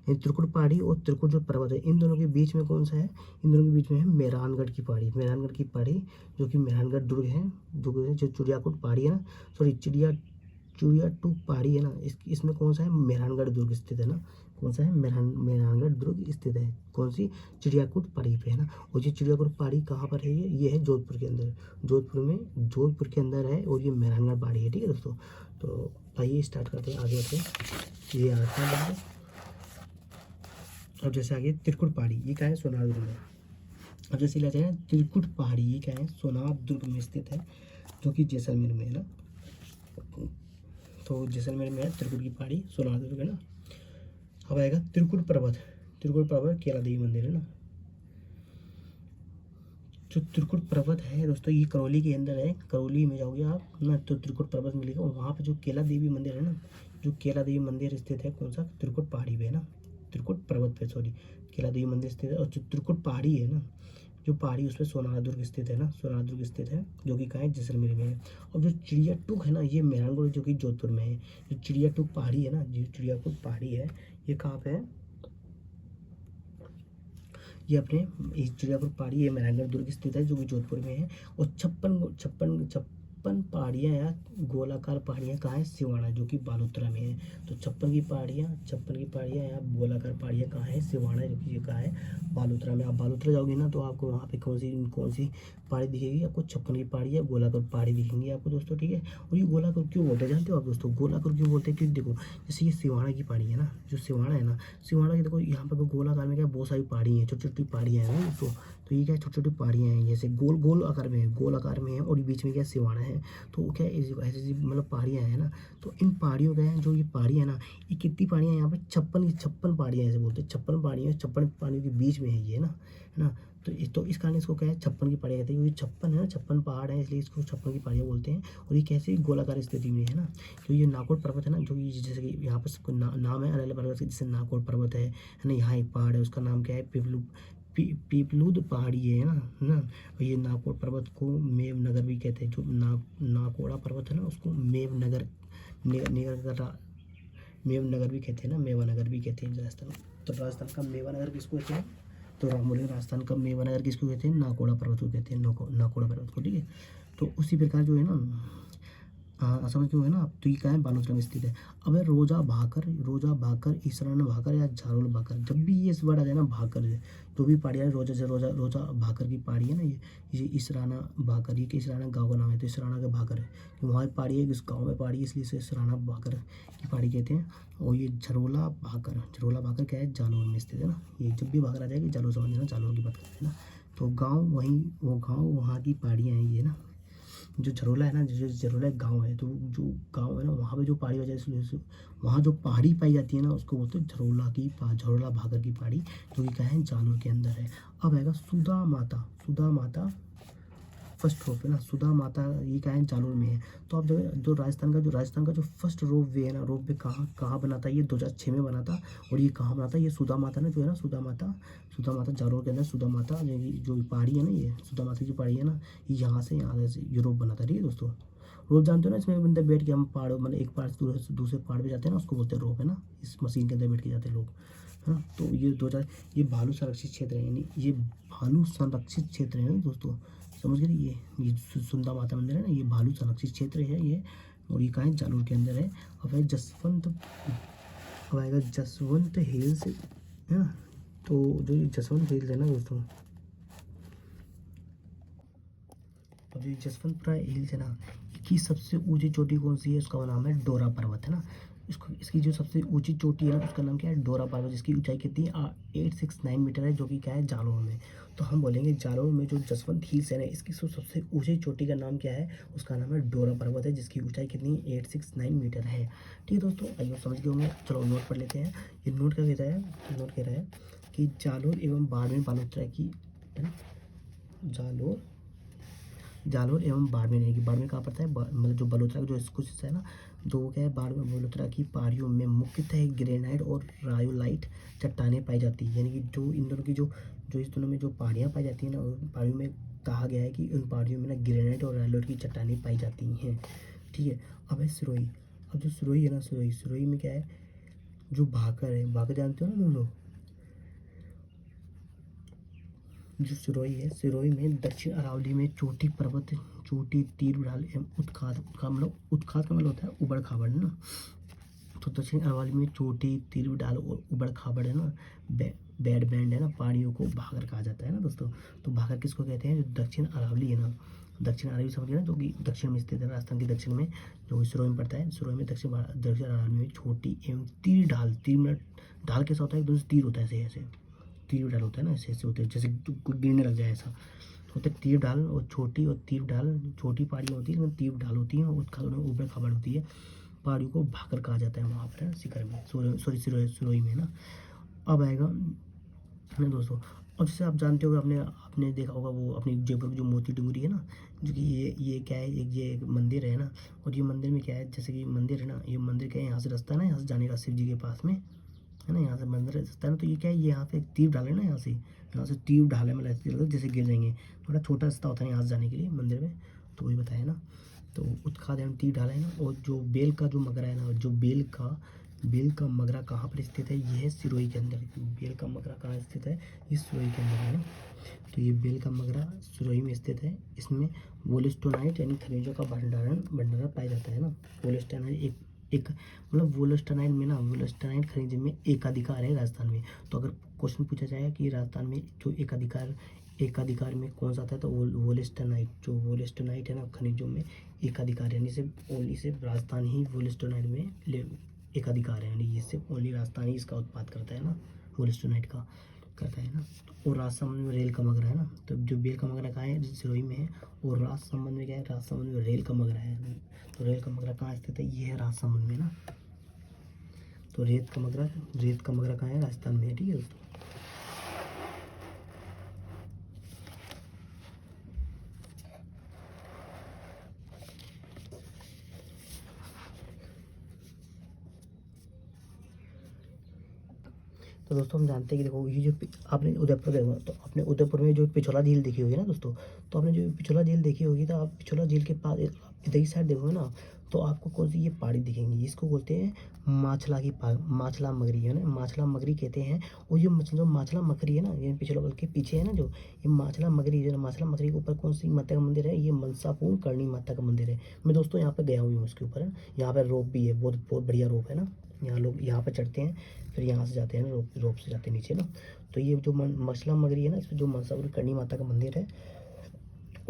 A: ये त्रिकुट पहाड़ी और त्रिकुट जो पर्वत है, इन दोनों के बीच में कौन सा है, इन दोनों के बीच में है मेहरानगढ़ की पहाड़ी, जो कि मेहरानगढ़ दुर्ग है, जो चिड़ियाकुट पहाड़ी है ना, सॉरी चिड़ियाटूक पहाड़ी है ना, इसमें कौन सा है, मेहरानगढ़ दुर्ग स्थित है ना। कौन सा है, मेहरानगढ़ दुर्ग स्थित है, कौन सी, चिड़ियाकुट पहाड़ी पे है ना। और ये चिड़ियाकुट पहाड़ी कहाँ पर है, ये है जोधपुर के अंदर, जोधपुर के अंदर है। और ये मेहरानगढ़ पहाड़ी है, ठीक है दोस्तों। तो आइए स्टार्ट करते हैं, आगे बढ़ते हैं। ये आता है। अब जैसे आगे त्रिकुट पहाड़ी, ये क्या है, सोनार दुर्ग में। अब जैसे ले जाए त्रिकुट पहाड़ी, ये क्या है, सोनार दुर्ग में स्थित है, जो कि जैसलमेर में है ना। तो जैसलमेर में है त्रिकुट की पहाड़ी, सोनार दुर्ग है ना। अब आएगा त्रिकुट पर्वत केला देवी मंदिर है ना। जो त्रिकुट पर्वत है दोस्तों, ये करौली के अंदर है। करौली में जाओगे आप ना तो त्रिकुट पर्वत मिलेगा। वहाँ पे जो केला देवी मंदिर है ना, जो केला देवी मंदिर स्थित है, कौन सा, त्रिकुट पहाड़ी पे है ना, त्रिकुट पर्वत पे, सॉरी, केला देवी मंदिर स्थित है। और जो त्रिकुट पहाड़ी है ना, जो पहाड़ी उस पर सोनार दुर्ग स्थित है ना, सोनार दुर्ग स्थित है, जो कि कहाँ है, जैसलमेर में है। और जो चिड़ियाटूक है ना, ये मेहरानगढ़, जो कि जोधपुर में है। जो चिड़ियाटूक पहाड़ी है ना, जो चिड़ियाटूक पहाड़ी है, ये कहाँ पे है, ये चिड़ियापुर पहाड़ी, ये मेहरानगढ़ दुर्ग स्थित है, जो कि जोधपुर में है। और 56 पहाड़ियाँ या गोलाकार पहाड़ियाँ कहाँ है? सिवाना, जो कि बालोतरा में है। तो 56 की पहाड़ियाँ या गोलाकार पहाड़ियाँ कहाँ है? सिवाना, जो कि ये कहाँ है? बालोतरा में। आप बालोतरा जाओगे ना तो आपको वहाँ पे कौन सी पहाड़ी दिखेगी? आपको 56 की पहाड़ी या गोलाकार पहाड़ी दिखेंगी आपको दोस्तों, ठीक है। और ये गोलाकार क्यों बोलते हैं जानते हो आप दोस्तों? गोलाकार क्यों बोलते हैं? क्योंकि देखो, जैसे ये सिवाना की पहाड़ी है ना, जो सिवाना है ना, सिवाना की देखो यहाँ पर गोलाकार में क्या है, बहुत सारी पहाड़ी हैं, छोटी छोटी पहाड़ियाँ हैं ना दोस्तों। तो ये क्या है, छोटी छोटी पहाड़ियाँ हैं, जैसे गोल गोल आकार में है, गोल आकार में है, और ये बीच में क्या है, सिवाना है। तो क्या है, ऐसी ऐसी मतलब पहाड़ियाँ हैं ना। तो इन पहाड़ियों का है, जो ये पहाड़ी है ना, ये कितनी पहाड़ियाँ हैं यहाँ पे? 56 पहाड़ियाँ ऐसे बोलते हैं। 56 पहाड़ियाँ, 56 पहाड़ियों के बीच में है ये ना, है ना। तो इस कारण इसको क्या है, 56 की पहाड़ियाँ कहते हैं, क्योंकि 56 है ना, 56 पहाड़ है, इसलिए इसको 56 की पहाड़ियाँ बोलते हैं। और ये कैसे गोलाकार स्थिति में है ना, क्योंकि ये नाकोट पर्वत है ना, जो कि जैसे कि यहाँ पर नाम है अलग अलग पर्वत के, जैसे नाकोट पर्वत है ना। यहाँ एक पहाड़ है, उसका नाम क्या है? पीपलूद पहाड़ी है ना। और ये नाकोट पर्वत को मेवनगर भी कहते हैं। जो नाकोड़ा पर्वत है ना, उसको मेवनगर मेवनगर भी कहते हैं ना, मेवानगर भी कहते हैं राजस्थान। तो राजस्थान का मेवानगर किसको कहते हैं? तो रामोली राजस्थान का मेवानगर किसको कहते हैं? नाकोड़ा पर्वत को कहते हैं, नाकोड़ा पर्वत को, ठीक है। तो उसी प्रकार जो है ना, असम क्यों है ना, तो ये क्या है, बालोतरा में स्थित है। अब है रोजा भाकर, इसराना भाकर या झारोल भाकर। जब भी ये वर्ड आ जाए ना, भाकर है, जो भी पहाड़ी है, रोजा भाकर की पहाड़ी है ना, ये इसराना भाकर, ये इसराना गाँव का नाम है, तो इसराना का भाकर है, वहाँ की पहाड़ी है, इस गाँव में पहाड़ी है, इसलिए इसे इसराना भाकर की पहाड़ी कहते हैं। और ये झरोला भाकर क्या है, जालौर में स्थित है ना। ये जब भी भाकर आ जाएगी, जालौर समझ लेना, जालौर की बात करते हैं ना। तो गाँव वहाँ की पहाड़ियाँ हैं ये ना। जो झरोला है ना, जो झरोला एक गाँव है, तो जो गाँव है ना, वहाँ पे जो पहाड़ी वजह से वहाँ जो पहाड़ी पाई जाती है ना, उसको बोलते हैं झरोला भाकर की पहाड़ी, जो कि क्या है, जालौर के अंदर है। अब आएगा सुधा माता फर्स्ट रोप है ना, सुधा माता, ये क्या है, जालौर में है। तो आप जो राजस्थान का जो फर्स्ट रोप वे है ना, रोप वे कहाँ बना था? ये 2006 में बना था। और ये कहाँ बना था? ये सुधा माता ना, जो है ना, सुधा माता जालौर के अंदर, सुधा माता जो पहाड़ी है ना, ये सुधा माता की पहाड़ी है ना, ये यहाँ से ये रोप बना था, ठीक है दोस्तों। रोप जानते हो ना, इसमें अंदर बैठ के हम पहाड़, मतलब एक पहाड़ से दूसरे पहाड़ पे जाते हैं ना, उसको बोलते हैं रोप, है ना। इस मशीन के अंदर बैठ के जाते हैं लोग, है ना। तो ये भालू संरक्षित क्षेत्र है, यानी ये भालू संरक्षित क्षेत्र है ना दोस्तों, समझ गए। ये सुंदा माता मंदिर है ना, ये भालू संरक्षित क्षेत्र है ये। और ये कहाँ है, जालौर के अंदर है। अब है जसवंत हिल्स, है ना। तो जो ये जसवंत हिल्स है ना दोस्तों, अब जो जसवंतपुरा हिल्स है ना, इसकी सबसे ऊंची चोटी कौन सी है? उसका नाम है डोरा पर्वत, है ना। इसकी जो सबसे ऊंची चोटी है ना, उसका नाम क्या है? डोरा पर्वत, जिसकी ऊंचाई कितनी है? 869 मीटर है, जो कि क्या है, जालौर में। तो हम बोलेंगे जालौर में जो जसवंत हिल्स है ना, इसकी सबसे ऊंची चोटी का नाम क्या है? उसका नाम है डोरा पर्वत है, जिसकी ऊंचाई कितनी है? 869 मीटर है, ठीक है दोस्तों। आइए समझ गए होंगे, चलो नोट पढ़ लेते हैं। ये नोट क्या कहता है? नोट कह रहा है कि जालौर एवं बाड़मेर बालोतरा की, है ना, जालौर एवं बाड़मेर, यानी कि बाड़मेर कहाँ पड़ता है? मतलब जो बलोतरा का जो कुछ हिस्सा है ना, जो क्या है, बाड़मेर बलोतरा की पहाड़ियों में मुख्यतः ग्रेनाइट और रायोलाइट चट्टानें पाई जाती है। यानी कि जो इन दोनों की जो इस दोनों में जो पहाड़ियाँ पाई जाती हैं ना, उन पहाड़ियों में कहा गया है कि उन पहाड़ियों में ना ग्रेनाइट और रायोलाइट की चट्टानें पाई जाती हैं, ठीक है। अब है सिरोही। अब जो सिरोही है ना, सिरोही में क्या है, जो भाकर है, भाकर जानते हो ना तुम लोग। जो सिरोही है, सिरोही में दक्षिण अरावली में चोटी तीर ढाल एवं उत्खाद का मतलब होता है उबड़ खाबड़, है ना। तो दक्षिण अरावली में चोटी तीर ढाल और उबड़ खाबड़ है ना, बेड बैंड है ना, पहाड़ियों को भागर कहा जाता है ना दोस्तों। तो भागर किसको कहते हैं? जो दक्षिण अरावली है ना, दक्षिण अरावली समझिए ना, जो कि दक्षिण में स्थित है, राजस्थान के दक्षिण में, जो सिरोही में पड़ता है। सिरोही में दक्षिण अरावली में छोटी एवं तीर ढाल, ढाल कैसा होता है? एकदम तीर होता है, ऐसे ऐसे तीर ढाल होता है ना, ऐसे ऐसे होते हैं, जैसे कोई गिरने लग जाए, ऐसा होता है। तीर ढाल और तीर ढाल, छोटी पहाड़ियाँ होती है, तीर ढाल होती है, और ऊबड़ खाबड़ होती है, पहाड़ियों को भाकर कहा जाता है वहाँ पर, शिखर में, सिरोही में ना। अब आएगा ना दोस्तों, और जैसे आप जानते हो, आपने देखा होगा, वो अपनी जयपुर की जो मोती डूंगरी है ना, जो कि ये क्या है, एक मंदिर है ना। और ये मंदिर में क्या है, जैसे कि मंदिर है ना, ये मंदिर क्या है, यहाँ से रास्ता है ना, यहाँ से जाने का, शिव जी के पास में, है ना, यहाँ से मंदिर रास्ता है ना। तो ये क्या है, ये यहाँ पे एक तीर ढाले ना, यहाँ से तीर ढाले में जैसे गिर जाएंगे, थोड़ा छोटा रास्ता होता है यहाँ से जाने के लिए मंदिर में, तो वही बताया ना। तो उत्खाद एवं तीर ढाला है ना। और जो बेल का जो मगरा है ना, जो बेल का मगरा कहाँ पर स्थित है? ये है सिरोही के अंदर। बेल का मगरा कहाँ स्थित है? ये सिरोही के अंदर है ना। तो ये बेल का मगरा सिरोही में स्थित है। इसमें वोलस्टोनाइट यानी खनिजों का भंडारण पाया जाता है ना। वोलस्टोनाइट एक मतलब वोलस्टोनाइट में ना, वोलस्टोनाइट खनिज में एकाधिकार है राजस्थान में। तो अगर क्वेश्चन पूछा जाए कि राजस्थान में जो एकाधिकार में कौन सा आता है, तो वोलस्टोनाइट, जो वोलस्टोनाइट है ना खनिजों में एकाधिकार, यानी सिर्फ ओनली सिर्फ राजस्थान ही वोलस्टोनाइट में एकाधिकार है, यानी ये सिर्फ ओनली राजस्थान ही इसका उत्पाद करता है ना, वोलस्टोनाइट का करता है ना। और राजसमंद में रेल का मगरा है ना। तो जो बेल का मगरा कहाँ है, सिरोही में है। और राजसमंद में क्या है, राजसमंद में रेल का मगरा है। तो रेल का मगरा कहाँ स्थित है, ये है राजसमंद में ना। तो रेत का मगरा कहाँ है, राजस्थान में है। ठीक है दोस्तों। तो दोस्तों हम जानते हैं कि देखो ये जो आपने उदयपुर गए हो तो आपने उदयपुर में जो पिछोला झील देखी होगी ना दोस्तों। तो आपने जो पिछोला झील देखी होगी तो आप पिछोला झील के पास इधर ही साइड देखोगे ना, तो आपको कौन सी ये पहाड़ी दिखेंगी, इसको बोलते हैं माछला मगरी है ना, माछला मगरी कहते हैं। और ये जो माछला मगरी है ना, ये पिछोला के पीछे है ना, जो ये माछला मगरी जो माछला मगरी के ऊपर कौन सी माता का मंदिर है, ये मनसापूर्ण करणी माता का मंदिर है। मैं दोस्तों यहाँ पे गया हुई हूँ उसके ऊपर है। यहाँ पे रोप भी है, बहुत बहुत बढ़िया रोप है ना। यहाँ लोग यहाँ पर चढ़ते हैं, फिर यहाँ से जाते हैं ना, रोप से जाते हैं नीचे ना। तो ये जो मसला मगरी है ना, इसमें जो मनसापुर करणी माता का मंदिर है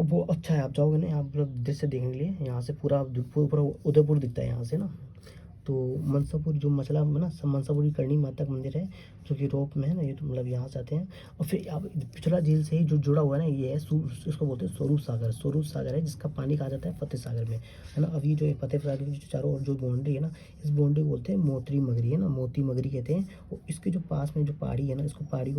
A: वो अच्छा है। आप जाओगे ना, आप दृश्य देखने के लिए, यहाँ से पूरा पूरा उदयपुर दिखता है यहाँ से ना। तो मनसापुर जो मसला है ना, मनसापुर की करणी माता का मंदिर है, जो कि रोप में है ना। ये तो मतलब यहाँ से आते हैं। और फिर आप पिछला झील से ही जो जुड़ा हुआ है ना, ये है इसको बोलते हैं स्वरूप सागर है, जिसका पानी कहा जाता है फतेह सागर में, है ना। अब ये जो फतेह सागर की जो चारों ओर जो बाउंड्री है ना, इस बाउंड्री को बोलते हैं मोती मगरी है ना, मोती मगरी कहते हैं। और इसके जो पास में जो पहाड़ी है ना, इसको पहाड़ी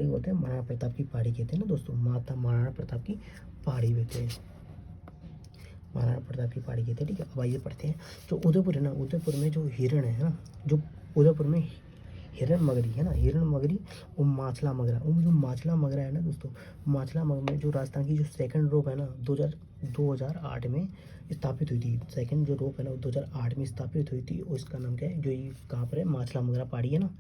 A: बोलते हैं महाराणा प्रताप की पहाड़ी कहते हैं ना दोस्तों। माता महाराणा प्रताप की पहाड़ी कहते हैं, महाराणा प्रताप की पहाड़ी कहते हैं। ठीक है, अब आइए पढ़ते हैं। जो उदयपुर है ना, उदयपुर में जो हिरण है ना, जो उदयपुर में हिरण मगरी है ना, हिरण मगरी और माछला मगरा, वो जो माछला मगरा है ना दोस्तों, माछला मगरा में जो राजस्थान की जो सेकंड रोप है ना, 2008 में स्थापित हुई थी। सेकंड जो रोप है ना, वो 2008 में स्थापित हुई थी। और इसका नाम क्या है, जो ये कहाँ पर है, माछला मगरा पहाड़ी है ना,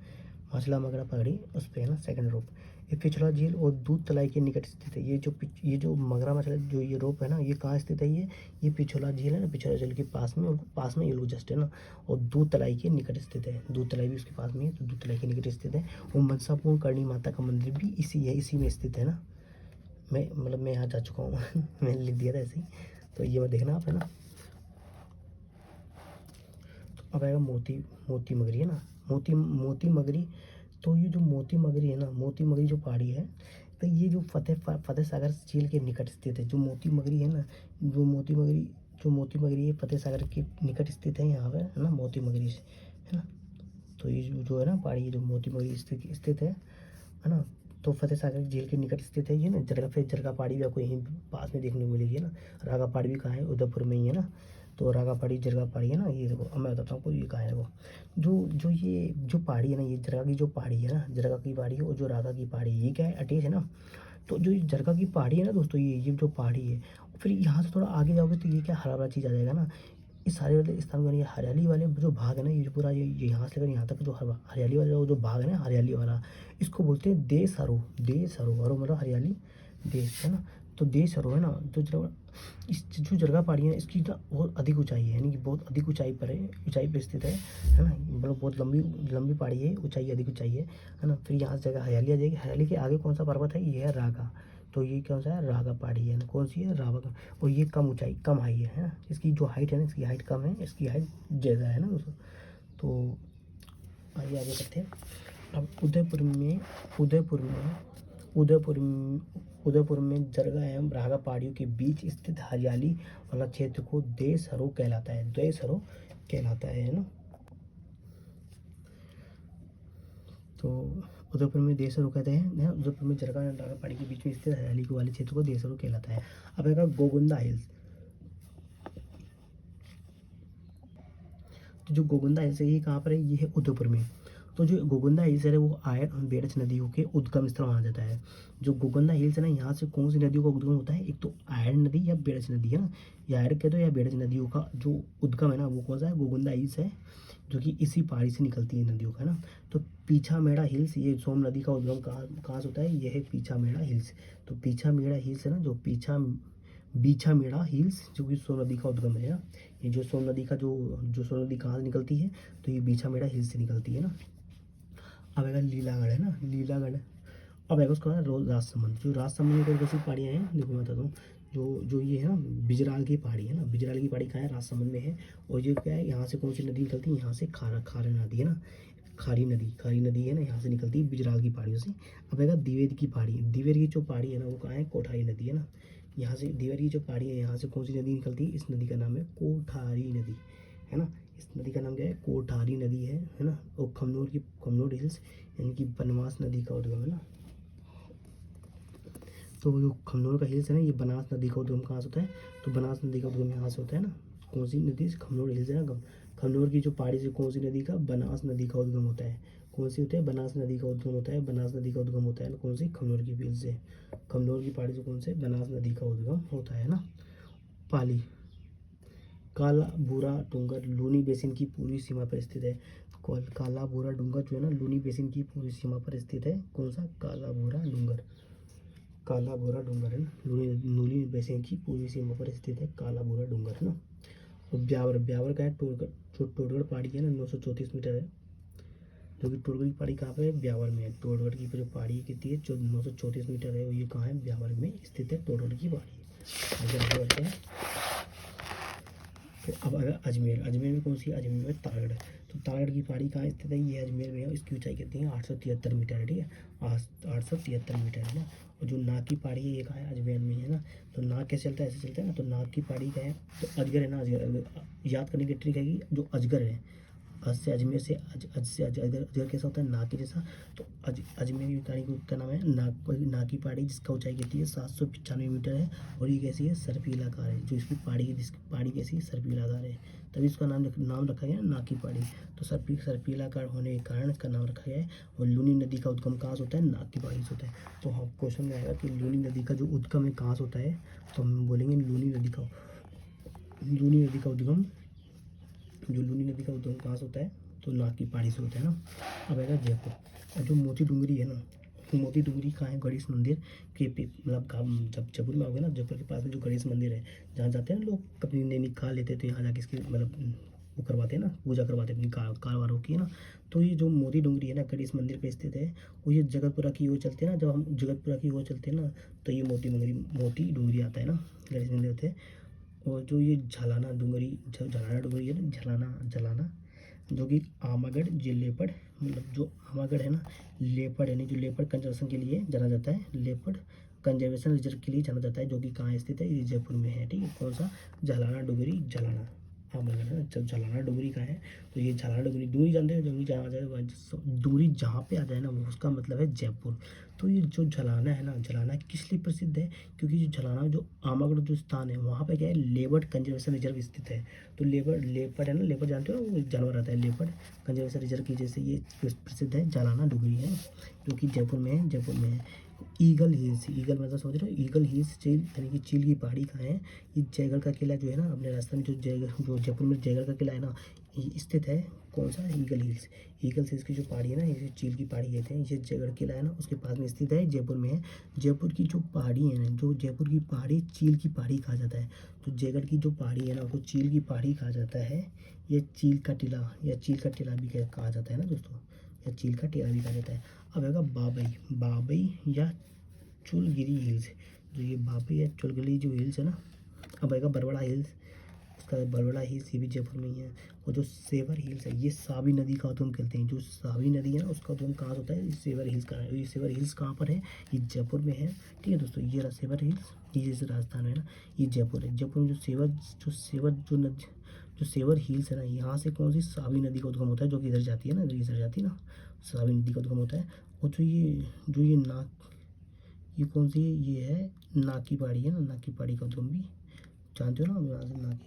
A: माछला मगरा पहाड़ी, उस पर है ना सेकंड रोप। ये पिछला झील और दूध तलाई के निकट स्थित है। ये जो मगरा मछला जो ये रोप है ना, ये कहाँ स्थित है, ये पिछोला झील है ना, पिछोला झील के पास में, और पास में ये लोग जस्ट है ना। और दूध तलाई के निकट स्थित है, दूध तलाई भी उसके पास में है, तो दूध तलाई के निकट स्थित है। और मनसापूर्ण करणी माता का मंदिर भी इसी में स्थित है ना। मैं यहाँ जा चुका हूँ मैंने लिख दिया था ऐसे ही, तो ये मैं देखना आप है ना। तो अब आएगा मोती मगरी है ना, मोती मगरी। तो ये जो मोती मगरी है ना, मोती मगरी जो पहाड़ी है, तो ये जो फतेह सागर झील के निकट स्थित है। जो मोती मगरी है ना, जो मोती मगरी है फतेह सागर के निकट स्थित है, यहाँ पे है ना मोती मगरी है ना। तो ये जो है ना पहाड़ी, जो मोती मगरी स्थित है ना। तो फतेह सागर झील के निकट स्थित है ये ना। जरगा पहाड़ी भी आपको यहीं पास में देखने को मिलेगी ना। रागा पहाड़ी भी कहाँ है, उदयपुर में ही है ना। तो रागा पहाड़ी जरगा पहाड़ी है ना, ये देखो अब मैं बताता हूँ आपको ये कहाँ है। वो ये जो पहाड़ी है ना, ये जरगा की जो पहाड़ी है ना, जरगा की पहाड़ी है, और जो रागा की पहाड़ी है, ये क्या है, अटैच है ना। तो जो ये जरगा की पहाड़ी है ना दोस्तों, ये जो पहाड़ी है, फिर यहाँ से थोड़ा आगे जाओगे तो ये क्या हरा भरा चीज़ आ जाएगा ना। इस सारे वाले स्थान में ये हरियाली वाले जो भाग है ना, ये जो पूरा ये यहाँ से लेकर यहाँ तक जो हरियाली वाला जो भाग है ना, हरियाली वाला, इसको बोलते हैं देश हरो मतलब हरियाली देश है ना। तो देश हरो है ना, इस जो जरगा पहाड़ी है इसकी ना बहुत अधिक ऊंचाई है, यानी कि बहुत अधिक ऊंचाई पर स्थित है ना। मतलब बहुत लंबी पहाड़ी है, अधिक ऊंचाई है ना। फिर यहाँ से जगह हरियाली आ जाएगी। हरियाली के आगे कौन सा पर्वत है, ये है रागा। तो ये कौन सा है, रागा पहाड़ी है ना, कौन सी है, रागा। और ये कम हाई है ना, इसकी जो हाइट है ना, इसकी हाइट कम है, इसकी हाइट ज़्यादा है ना दोस्तों। तो आइए आगे बढ़ते हैं। अब उदयपुर में जरगा एवं रागा पहाड़ियों के बीच स्थित हरियाली वाला क्षेत्र को देशहरो कहलाता है ना। तो उदयपुर में देशहरो कहते हैं। उदयपुर में जरगा एवं रागा पहाड़ी के बीच में स्थित हरियाली वाले क्षेत्र को देशहरो कहलाता है। अब आएगा गोगुंदा हिल्स। तो जो गोगुंदा हिल्स है ये कहाँ पर है, ये है उदयपुर में। तो जो गोगुंदा हिल्स है वो आयर और बेड़च नदियों के उद्गम स्थल माना जाता है। जो गोगुंदा हिल्स है ना, यहाँ से कौन सी नदियों का उद्गम होता है, एक तो आयर नदी या बेड़च नदी है ना, या आयर कह दो या बेड़च नदियों का जो उद्गम है ना, वो कौन सा है, गोगुंदा हिल्स है, जो कि इसी पहाड़ी से निकलती है नदियों का ना। तो पीछामेड़ा हिल्स, ये सोम नदी का उद्गम कहाँ से होता है, ये है पीछामेड़ा हिल्स। तो पीछामेड़ा हिल्स है ना, जो बीछामेड़ा हिल्स जो कि सोन नदी का उद्गम है ना, ये जो सोन नदी का जो सोन नदी कहाँ से निकलती है, तो ये बीछामेड़ा हिल्स से निकलती है ना। अब आएगा लीलागढ़ है ना, लीलागढ़। अब आएगा उसका राजसमंद। जो राजसमंद में कौन सी पहाड़ियाँ हैं, देखो मैं बताता हूँ। जो जो ये है ना बिजराल की पहाड़ी है ना, बिजराल की पहाड़ी कहाँ है, राजसमंद में है। और ये क्या है, यहाँ से कौन सी नदी निकलती है, यहाँ से खारा नदी है ना, खारी नदी है ना, यहाँ से निकलती है बिजराल की पहाड़ियों से। अब आएगा दिवेद की पहाड़ी। दिवेद की जो पहाड़ी है ना वो कहाँ है, कोठारी नदी है ना। यहाँ से दिवेद की जो पहाड़ी है, यहाँ से कौन सी नदी निकलती है, इस नदी का नाम है कोठारी नदी है ना। इस नदी का नाम क्या है, कोठारी नदी है ना। और खमनोर हिल्स यानी कि बनवास नदी का उद्गम है ना। तो जो खमनोर का हिल्स है ना, ये बनास नदी का उद्गम कहाँ से होता है, तो बनास नदी का उद्गम यहाँ से होता है ना। कौन सी नदी से, खमनोर हिल्स है ना। खमनोर की जो पहाड़ी से कौन सी नदी का, बनास नदी का उद्गम होता है। कौन सी होता है, बनास नदी का उद्गम होता है। बनास नदी का उद्गम होता है ना, कौन सी, खमनोर की हिल्स से। खमनोर की पहाड़ी से कौन से, बनास नदी का उद्गम होता है ना। पाली, काला भूरा डूंगर लूनी बेसिन की पूरी सीमा पर स्थित है। काला भूरा डूंगर जो है ना, लूनी बेसिन की पूरी सीमा पर स्थित है। कौन सा, काला भूरा डूंगर। काला भूरा डूंगर है ना, लूनी बेसिन की पूर्वी सीमा पर स्थित है काला भूरा डूंगर है ना। और ब्यावर का है टोडगढ़ पहाड़ी है ना, 934 मीटर है। जो कि टोडगढ़ की पहाड़ी कहाँ पे है, ब्यावर में है। टोडगढ़ की जो पहाड़ी कितनी है, 934 मीटर है। और ये कहाँ है, ब्यावर में स्थित है टोडगढ़ की पहाड़ी। आगे बढ़ते हैं। तो अब अगर अजमेर में कौन सी, अजमेर में तारगढ़। तो तारगढ़ की पहाड़ी कहाँ स्थित है, ये अजमेर में है। इसकी ऊंचाई कितनी है, 873 मीटर है, ठीक है, 873 मीटर है ना। और जो नाग की पहाड़ी है ये कहाँ है, अजमेर में है ना। तो नाग कैसे चलता है, ऐसे चलता है ना। तो नाग की पहाड़ी क्या है, तो अजगर है ना, अजगर याद करने की ट्रिक है कि जो अजगर है, अज से अजमेर से अज से अजगर कैसा होता है, नाग के जैसा। तो अजमेर की पहाड़ी का नाम है नाग की पहाड़ी, जिसका ऊंचाई कितनी है, 795 मीटर है। और ये कैसी है, सर्पीलाकार है। जो इसकी पहाड़ी है, जिसकी पहाड़ी कैसी है, सर्पीलाकार है, तभी इसका नाम रखा गया है नाग की पहाड़ी। तो सर्पीलाकार होने के कारण इसका नाम रखा गया है। और लूनी नदी का उद्गम कहाँ से होता है, नाग की पहाड़ी से होता है। तो हम क्वेश्चन में आएगा कि लूनी नदी का जो उद्गम है कहाँ से होता है, तो हम बोलेंगे लूनी नदी का उद्गम, जो लूनी नदी का उद्गम कहाँ से होता है, तो नाग की पहाड़ी से होता है ना। अब आएगा जयपुर। और जो मोती डूंगरी है ना, मोती डूंगरी कहाँ है, गणेश मंदिर के मतलब जब जयपुर में आओगे ना, जयपुर के पास में जो गणेश मंदिर है, जहाँ जाते हैं ना लोग अपनी नैनीताल लेते थे, यहाँ जाके इसकी मतलब वो करवाते हैं ना, पूजा करवाते हैं अपनी कारवारों की है ना। तो ये जो मोती डूंगरी है ना, गणेश मंदिर पे स्थित है। और ये जगतपुरा की ओर चलते हैं ना, जब हम जगतपुरा की ओर चलते हैं ना, तो ये मोती डूंगरी आता है ना, गणेश मंदिर होते हैं। और जो ये झालाना डूंगरी है ना, झलाना जो कि आमागढ़ लेपर्ड, मतलब जो आमागढ़ है ना, लेपर्ड यानी जो लेपर्ड कंजर्वेशन के लिए जाना जाता है, लेपर्ड कंजर्वेशन रिजर्व के लिए जाना जाता है, जो कि कहाँ स्थित है, ये जयपुर में है, ठीक है। कौन सा, झालाना डूंगरी, झालाना आमागढ़ है ना। जब झालाना डूंगरी कहाँ है, तो ये झालाना डूंगरी जानते हैं, डूंगरी जहाँ आ जाए, डूंगरी जहाँ पे आ जाए ना, वो उसका मतलब है जयपुर। तो ये जो झलाना है ना, झलाना किस लिए प्रसिद्ध है, क्योंकि जो झलाना जो आमागढ़ जो स्थान है, वहाँ पे क्या है, लेपर्ड कंजर्वेशन रिजर्व स्थित है। तो लेपर्ड है ना, लेपर्ड जानते हो, वो जानवर आता है, लेपर्ड कंजर्वेशन रिजर्व की जैसे ये प्रसिद्ध है झालाना डूंगरी है, जो कि जयपुर में है। ईगल हिल्स, ईगल मतलब समझ रहे हो, ईगल हिल्स चील यानी कि चील की पहाड़ी कहाँ है, ये जयगढ़ का किला जो है ना, अपने राजस्थान में जो जयपुर में जयगढ़ का किला है ना, ये स्थित है। कौन सा, ईगल हिल्स। ईगल हिल्स की जो पहाड़ी है ना, ये चील की पहाड़ी कहते हैं। ये जयगढ़ किला है ना, उसके पास में स्थित है, जयपुर में है। जयपुर की जो पहाड़ी है ना, जो जयपुर की पहाड़ी चील की पहाड़ी कहा जाता है। तो जयगढ़ की जो पहाड़ी है ना, उसको चील की पहाड़ी कहा जाता है। ये चील का टीला या चील का टीला भी कहा जाता है ना दोस्तों, या चील का टीला भी कहा जाता है। अब आएगा बाबई या चुलगिरी हिल्स। जो ये बाबई या चुलगिरी जो हिल्स है ना। अब आएगा बरबड़ा हिल्स। उसका बरबड़ा हिल्स ये भी जयपुर में ही है। और जो सेवर हिल्स है, ये सावी नदी का उद्गम कहते हैं। जो सावी नदी है ना, उसका उद्गम कहाँ से होता है, सेवर हिल्स का है। ये सेवर हिल्स कहाँ पर है, ये जयपुर में है, ठीक है दोस्तों। ये रहा सेवर हिल्स, ये जैसे राजस्थान है ना, ये जयपुर है। जयपुर में जो सेवर हिल्स है ना, यहाँ से कौन सी, सावी नदी का उद्गम होता है, जो कि इधर जाती है ना, इधर जाती है ना, सावी नदी का उद्गम होता है। और जो ये नाग, ये कौन सी है, ये है नाग की पहाड़ी है ना, नाग की पहाड़ी का उद्गम भी जानते हो ना, यहाँ से नाग।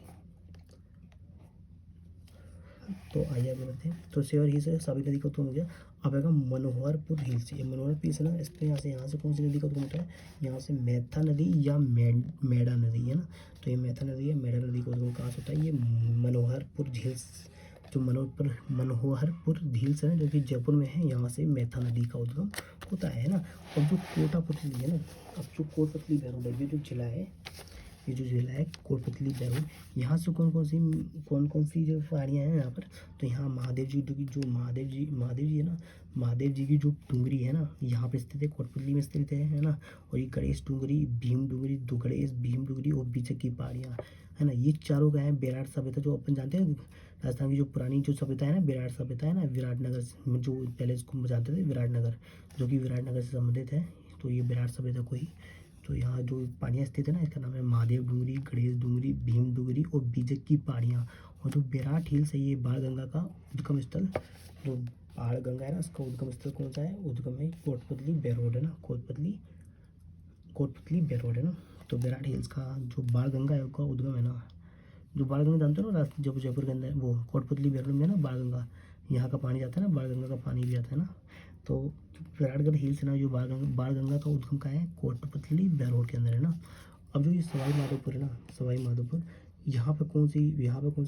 A: तो आइए आगे बढ़ते हैं। तो सेवर हिल्स है, सावी नदी का उद्गम हो गया। अब आएगा मनोहरपुर हिल्स। ये मनोहरपुर हिल्स है ना, इस पर यहाँ से कौन सी नदी का उद्गम होता है, यहाँ से मैथा नदी या मेड़ा नदी है ना। तो ये मैथा नदी है, मेड़ा नदी का उद्गम कहाँ से होता है, ये मनोहरपुर हिल्स जो मनोहरपुर झील है जो कि जयपुर में है, यहाँ से मैथा नदी का उद्गम होता है ना। और जो कोटापतली है ना, अब जो कोटपतली भैरव ये जो जिला है, ये जो जिला है कोटपतली भैरव, यहाँ से कौन कौन सी जो पहाड़ियाँ हैं यहाँ पर, तो यहाँ महादेव जी जो महादेव जी है ना, महादेव जी की जो डूंगरी है ना यहाँ पर स्थित है, कोटपतली में स्थित है ना। और ये गणेश डूंगरी, भीम डूंगरी, गणेश भीम डूंगरी और बीचक की पहाड़ियाँ है ना, ये चारों क्या है बेराट सभ्यता, जो अपन जानते हैं राजस्थान की जो पुरानी जो सभ्यता है ना, बेराट सभ्यता है ना, विराटनगर जो पहले इसको जानते थे विराटनगर, जो कि विराटनगर से संबंधित है, तो ये विराट सभ्यता को ही, तो यहाँ जो पहाड़ियाँ स्थित है ना इसका नाम है महादेव डूंगरी, गणेश डूंगरी, भीम डूंगरी और बीजक की पहाड़ियाँ। और जो बेराट हिल्स है ये बाण गंगा का उद्गम स्थल, जो बाण गंगा है ना इसका उद्गम स्थल कौन सा है, उद्गम है कोटपतली बैरोड है ना, कोटपतली बैरोड है ना। तो बेराट हिल्स का जो बाण गंगा है उसका उद्गम है ना, जो बाण गंगा जानते हो ना, जब जयपुर के अंदर वो कोटपतली बैरोड में ना बाण गंगा, यहाँ का पानी जाता है ना, बाण गंगा का पानी भी आता है ना। तो विराटगढ़ हिल्स है ना, जो बाण गंगा का उद्गम का है कोटपतली बैरोड के अंदर है ना। अब जो ये सवाई माधोपुर है ना, सवाई माधोपुर, यहाँ पे कौन सा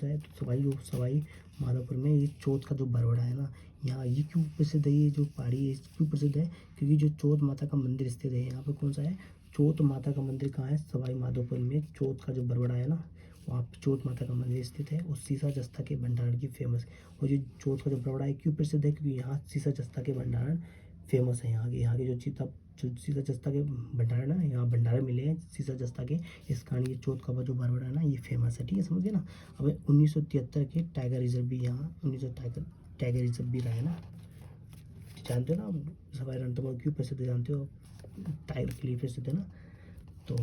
A: है, तो सवाई माधोपुर में ये चौथ का जो बरवड़ा है ना, यहाँ ये क्यों प्रसिद्ध है, ये जो पहाड़ी है क्यों प्रसिद्ध है, क्योंकि जो चौथ माता का मंदिर स्थित है यहाँ पे, कौन सा है, चौथ माता का मंदिर कहाँ है, सवाई माधोपुर में चौथ का जो बरवड़ा है ना, वहाँ पे चौथ माता का मंदिर स्थित है। और सीसा जस्ता के भंडारण की फेमस है। और जो चौथ का जो बरवड़ा है क्यों प्रसिद्ध है, क्योंकि यहाँ सीसा जस्ता के भंडारण फेमस है, यहाँ के जो सीसा जस्ता के भंडारण है, यहाँ भंडारण मिले हैं सीसा जस्ता के, इस कारण ये चौथ का जो बरवड़ा है ना ये फेमस है, ठीक है, समझ गए ना। अब 1973 के टाइगर रिजर्व भी यहाँ, टाइगर रिजर्व भी रहा है ना, जानते हो ना सवाई रणथंभौर क्यों प्रसिद्ध जानते हो, टाइगर के लिए प्रसिद्ध है ना। तो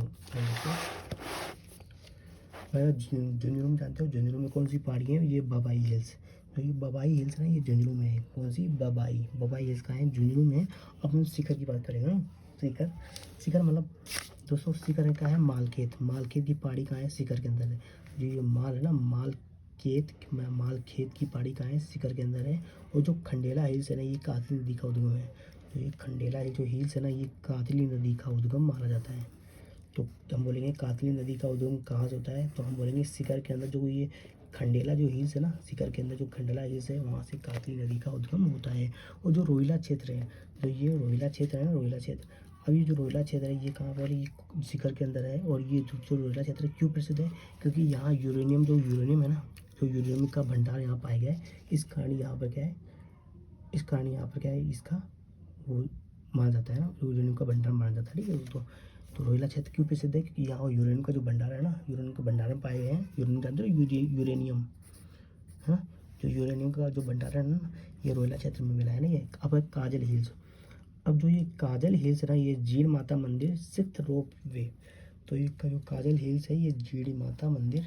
A: झुंझुनू जानते हो, झुंझुनू में कौन सी पहाड़ी है, ये बबाई हिल्स, तो ये बबाई हिल्स ना ये झुंझुनू में है, कौन सी, बबाई हिल्स का है झुंझुनू में। अपन शिखर की बात करेंगे ना, शिखर मतलब दोस्तों शिखर का है मालखेत की पहाड़ी कहाँ है, शिखर के अंदर है। जो ये माल है ना, मालखेत की पहाड़ी कहाँ है, शिखर के अंदर है। और जो खंडेला हिल्स है ना ये कातली नदी का उद्गम है, तो ये खंडेला जो हिल्स है ना ये कातली नदी का उद्गम माना जाता है। तो हम बोलेंगे कातली नदी का उद्गम कहाँ से होता है, तो हम बोलेंगे शिखर के अंदर जो ये खंडेला जो हिल्स है ना, शिखर के अंदर जो खंडेला हिल्स है वहाँ से कातली नदी का उद्गम होता है। और जो रोहिला क्षेत्र है, जो ये रोहिला क्षेत्र है ना, रोहिला क्षेत्र, अब ये जो रोहिला क्षेत्र है ये कहाँ पर, ये शिखर के अंदर है। और ये जो रोहिला क्षेत्र क्यों प्रसिद्ध है, क्योंकि यहाँ यूरेनियम है ना, जो यूरेनियम का भंडार यहाँ पाया गया है, इस कारण यहाँ पर क्या है, इसका वो माना जाता है ना, यूरेनियम का भंडार माना जाता है, ठीक है दोस्तों। तो रोहिला क्षेत्र क्यों प्रसिद्ध है, क्योंकि यहाँ यूरेनियम का जो भंडार है ना, यूरेनियम का भंडारण पाए गए हैं, यूरेनियम जानते हो, यूरेनियम, हाँ, जो यूरेनियम का जो भंडार है ना ये रोहिला क्षेत्र में मिला है ना ये। अब है काजल हिल्स, अब जो ये काजल हिल्स है ना ये जीण माता मंदिर 6th रोप वे, तो ये जो काजल हिल्स है ये जीण माता मंदिर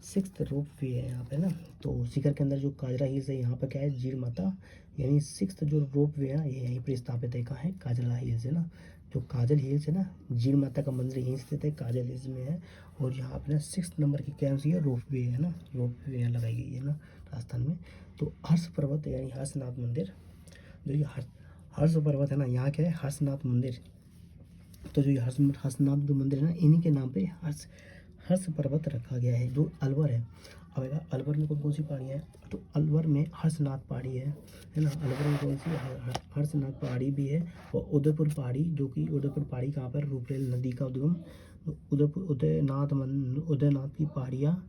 A: 6th रोप वे है यहाँ पे ना। तो शिखर के अंदर जो काजला हिल्स है यहाँ पर क्या है, जीण माता यानी 6th जो रोप वे है ना ये यहीं पर स्थापित है, कहाँ है, काजला हिल्स है ना। जो काजल हिल्स है ना, जीण माता का मंदिर यहीं स्थित है, काजल हिल्स में है। और यहाँ पे ना 6th नंबर की कैंप है, रोप वे है ना, रोप वे यहाँ लगाई गई है ना राजस्थान में। तो हर्ष पर्वत यानी हर्षनाथ मंदिर, जो ये हर्ष पर्वत है ना, यहाँ क्या है, हर्षनाथ मंदिर। तो जो ये हर्षनाथ जो मंदिर है ना इन्हीं के नाम पे हर्ष पर्वत रखा गया है, जो अलवर है। अब अलवर में कौन सी पहाड़ी है, तो अलवर में हर्षनाथ पहाड़ी है ना। अलवर में कौन सी, हर्षनाथ पहाड़ी भी है। और उदयपुर पहाड़ी, जो कि उदयपुर पहाड़ी कहाँ पर, रूपरेल नदी का उद्गम, उदयनाथ की पहाड़ियाँ